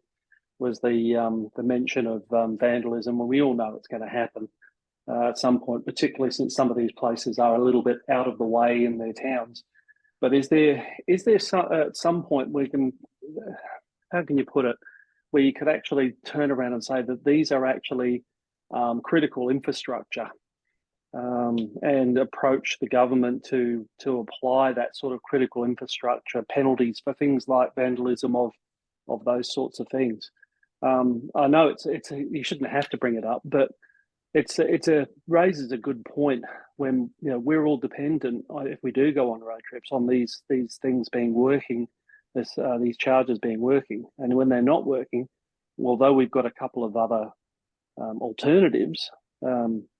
was the mention of vandalism. Well, we all know it's going to happen at some point, particularly since some of these places are a little bit out of the way in their towns. But is there at some point we can, how can you put it, where you could actually turn around and say that these are actually critical infrastructure, and approach the government to apply that sort of critical infrastructure penalties for things like vandalism of those sorts of things? I know it's you shouldn't have to bring it up, but it raises a good point when we're all dependent, if we do go on road trips, on these things being working, these charges being working, and when they're not working, although we've got a couple of other alternatives,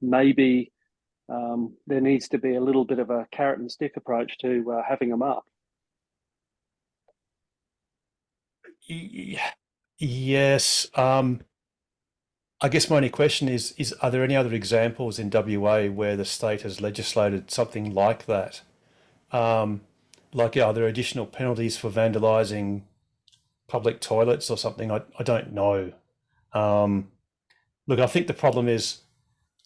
maybe there needs to be a little bit of a carrot and stick approach to having them up. Yes. I guess my only question is are there any other examples in WA where the state has legislated something like that? Like, are there additional penalties for vandalising public toilets or something? I don't know. Look, I think the problem is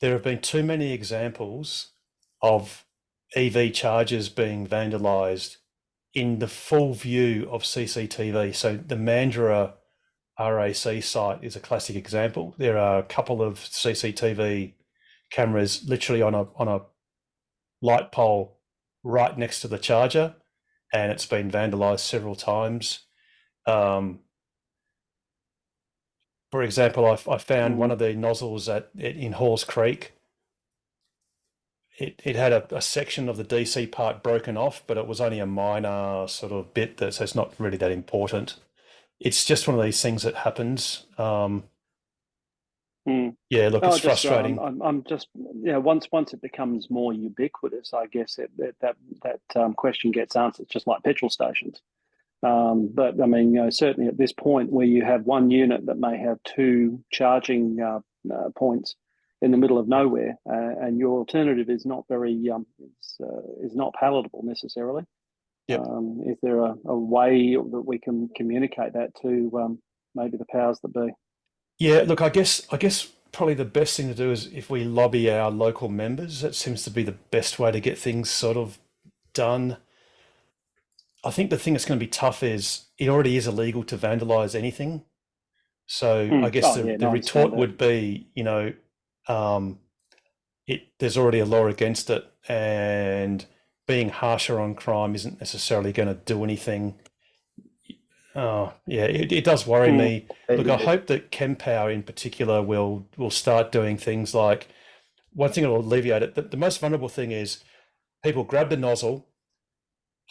there have been too many examples of EV chargers being vandalised in the full view of CCTV. So the Mandurah RAC site is a classic example. There are a couple of CCTV cameras literally on a light pole right next to the charger, and it's been vandalised several times. For example, I found one of the nozzles in Halls Creek. It had a section of the DC part broken off, but it was only a minor sort of bit, so it's not really that important. It's just one of these things that happens. Yeah, look, it's frustrating. I'm just, once it becomes more ubiquitous, I guess that question gets answered, just like petrol stations. But I mean, certainly at this point where you have one unit that may have two charging points in the middle of nowhere, and your alternative is not very is not palatable necessarily. Yep. Is there a way that we can communicate that to maybe the powers that be? Yeah, look, I guess probably the best thing to do is if we lobby our local members. That seems to be the best way to get things sort of done. I think the thing that's going to be tough is it already is illegal to vandalise anything. So I guess the retort would be, there's already a law against it, and being harsher on crime isn't necessarily going to do anything. Oh, yeah, it does worry me. Look, I hope that Kempower in particular will start doing things like, one thing that will alleviate it, the most vulnerable thing is people grab the nozzle,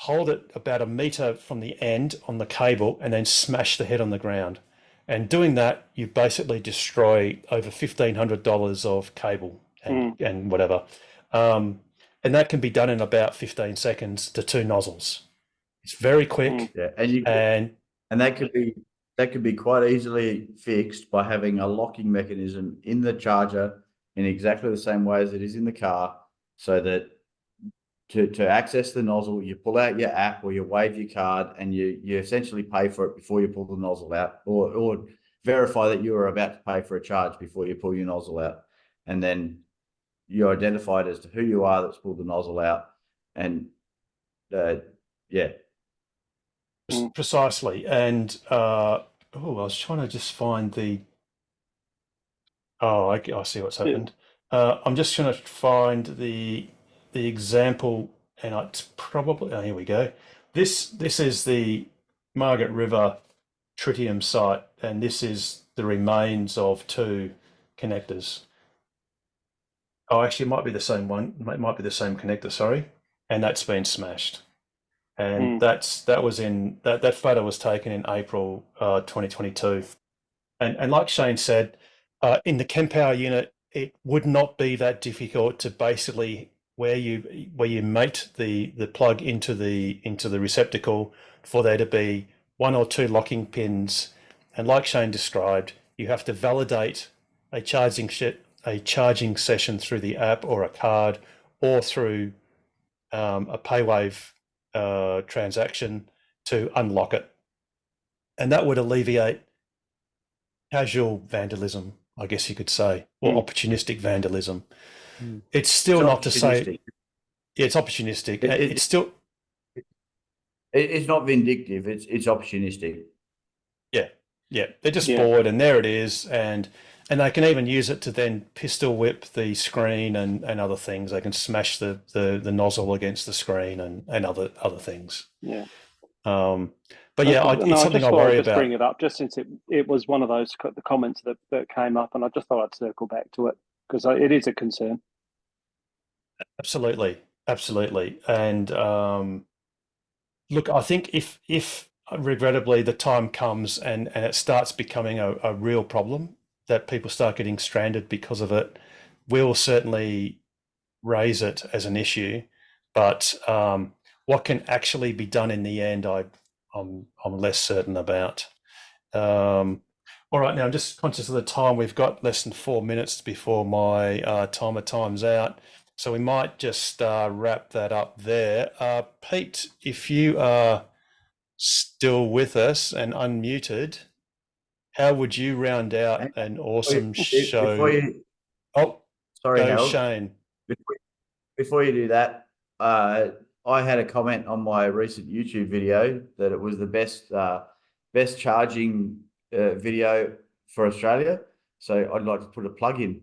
hold it about 1 metre from the end on the cable, and then smash the head on the ground. And doing that, you basically destroy over $1,500 of cable and whatever. And that can be done in about 15 seconds to 2 nozzles. It's very quick. Yeah, and that could be quite easily fixed by having a locking mechanism in the charger in exactly the same way as it is in the car, so that to access the nozzle, you pull out your app or you wave your card, and you essentially pay for it before you pull the nozzle out, or verify that you are about to pay for a charge before you pull your nozzle out, and then you're identified as to who you are that's pulled the nozzle out, and Precisely. And I was trying to just find the. Oh, I see what's happened. I'm just trying to find the example, and it's probably here we go. This is the Margaret River tritium site, and this is the remains of 2 connectors. Oh, actually, it might be the same one. It might be the same connector. Sorry, and that's been smashed. And that photo was taken in April 2022. And like Shane said, in the Kempower unit, it would not be that difficult to basically where you mate the plug into the receptacle for there to be 1 or 2 locking pins. And like Shane described, you have to validate a charging session through the app or a card or through a PayWave transaction, to unlock it. And that would alleviate casual vandalism, I guess you could say, or opportunistic vandalism. It's still not to say it's opportunistic. It's still it's not vindictive, it's opportunistic. Yeah, they're just bored, and there it is, and they can even use it to then pistol whip the screen and other things. They can smash the nozzle against the screen and other things. Yeah. But yeah, it's something I worry about. Bring it up just since it was one of those the comments that came up, and I just thought I'd circle back to it because it is a concern. Absolutely, and look, I think if regrettably the time comes and it starts becoming a real problem that people start getting stranded because of it, we'll certainly raise it as an issue. But what can actually be done in the end, I'm less certain about. All right, now I'm just conscious of the time. We've got less than 4 minutes before my timer times out. So we might just wrap that up there. Pete, if you are still with us and unmuted, how would you round out an awesome show? Sorry, Harold. Shane. Before you do that, I had a comment on my recent YouTube video that it was the best charging video for Australia. So I'd like to put a plug in.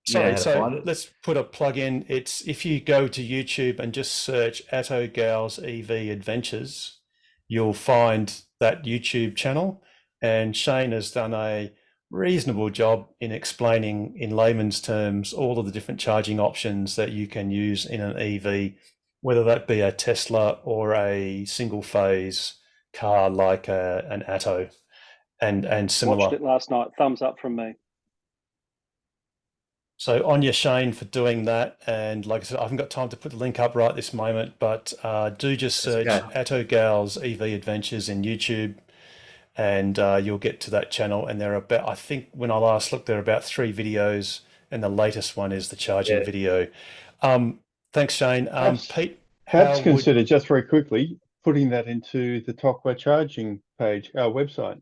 Sorry, so let's put a plug in. It's if you go to YouTube and just search Atto Gals EV Adventures, you'll find that YouTube channel. And Shane has done a reasonable job in explaining in layman's terms all of the different charging options that you can use in an EV, whether that be a Tesla or a single phase car like an Atto and similar. Watched it last night. Thumbs up from me. So on you, Shane, for doing that. And like I said, I haven't got time to put the link up right this moment, but do just search Atto Gals EV Adventures in YouTube, and you'll get to that channel. And there are about, I think when I last looked, there are about 3 videos, and the latest one is the charging video. Thanks, Shane. Pete, perhaps consider just very quickly putting that into the Tokwa charging page, our website.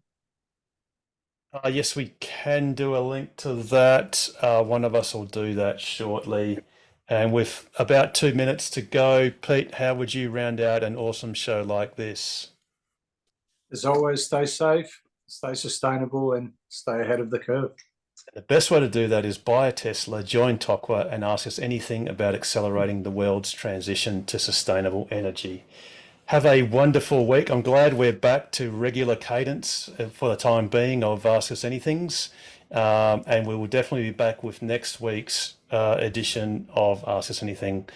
Yes, we can do a link to that. One of us will do that shortly. And with about 2 minutes to go, Pete, how would you round out an awesome show like this? As always, stay safe, stay sustainable, and stay ahead of the curve. The best way to do that is buy a Tesla, join Tokwa, and ask us anything about accelerating the world's transition to sustainable energy. Have a wonderful week. I'm glad we're back to regular cadence for the time being of Ask Us Anythings. And we will definitely be back with next week's edition of Ask Us Anything.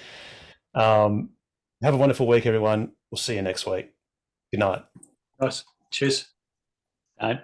Have a wonderful week, everyone. We'll see you next week. Good night. Nice. Cheers. Night.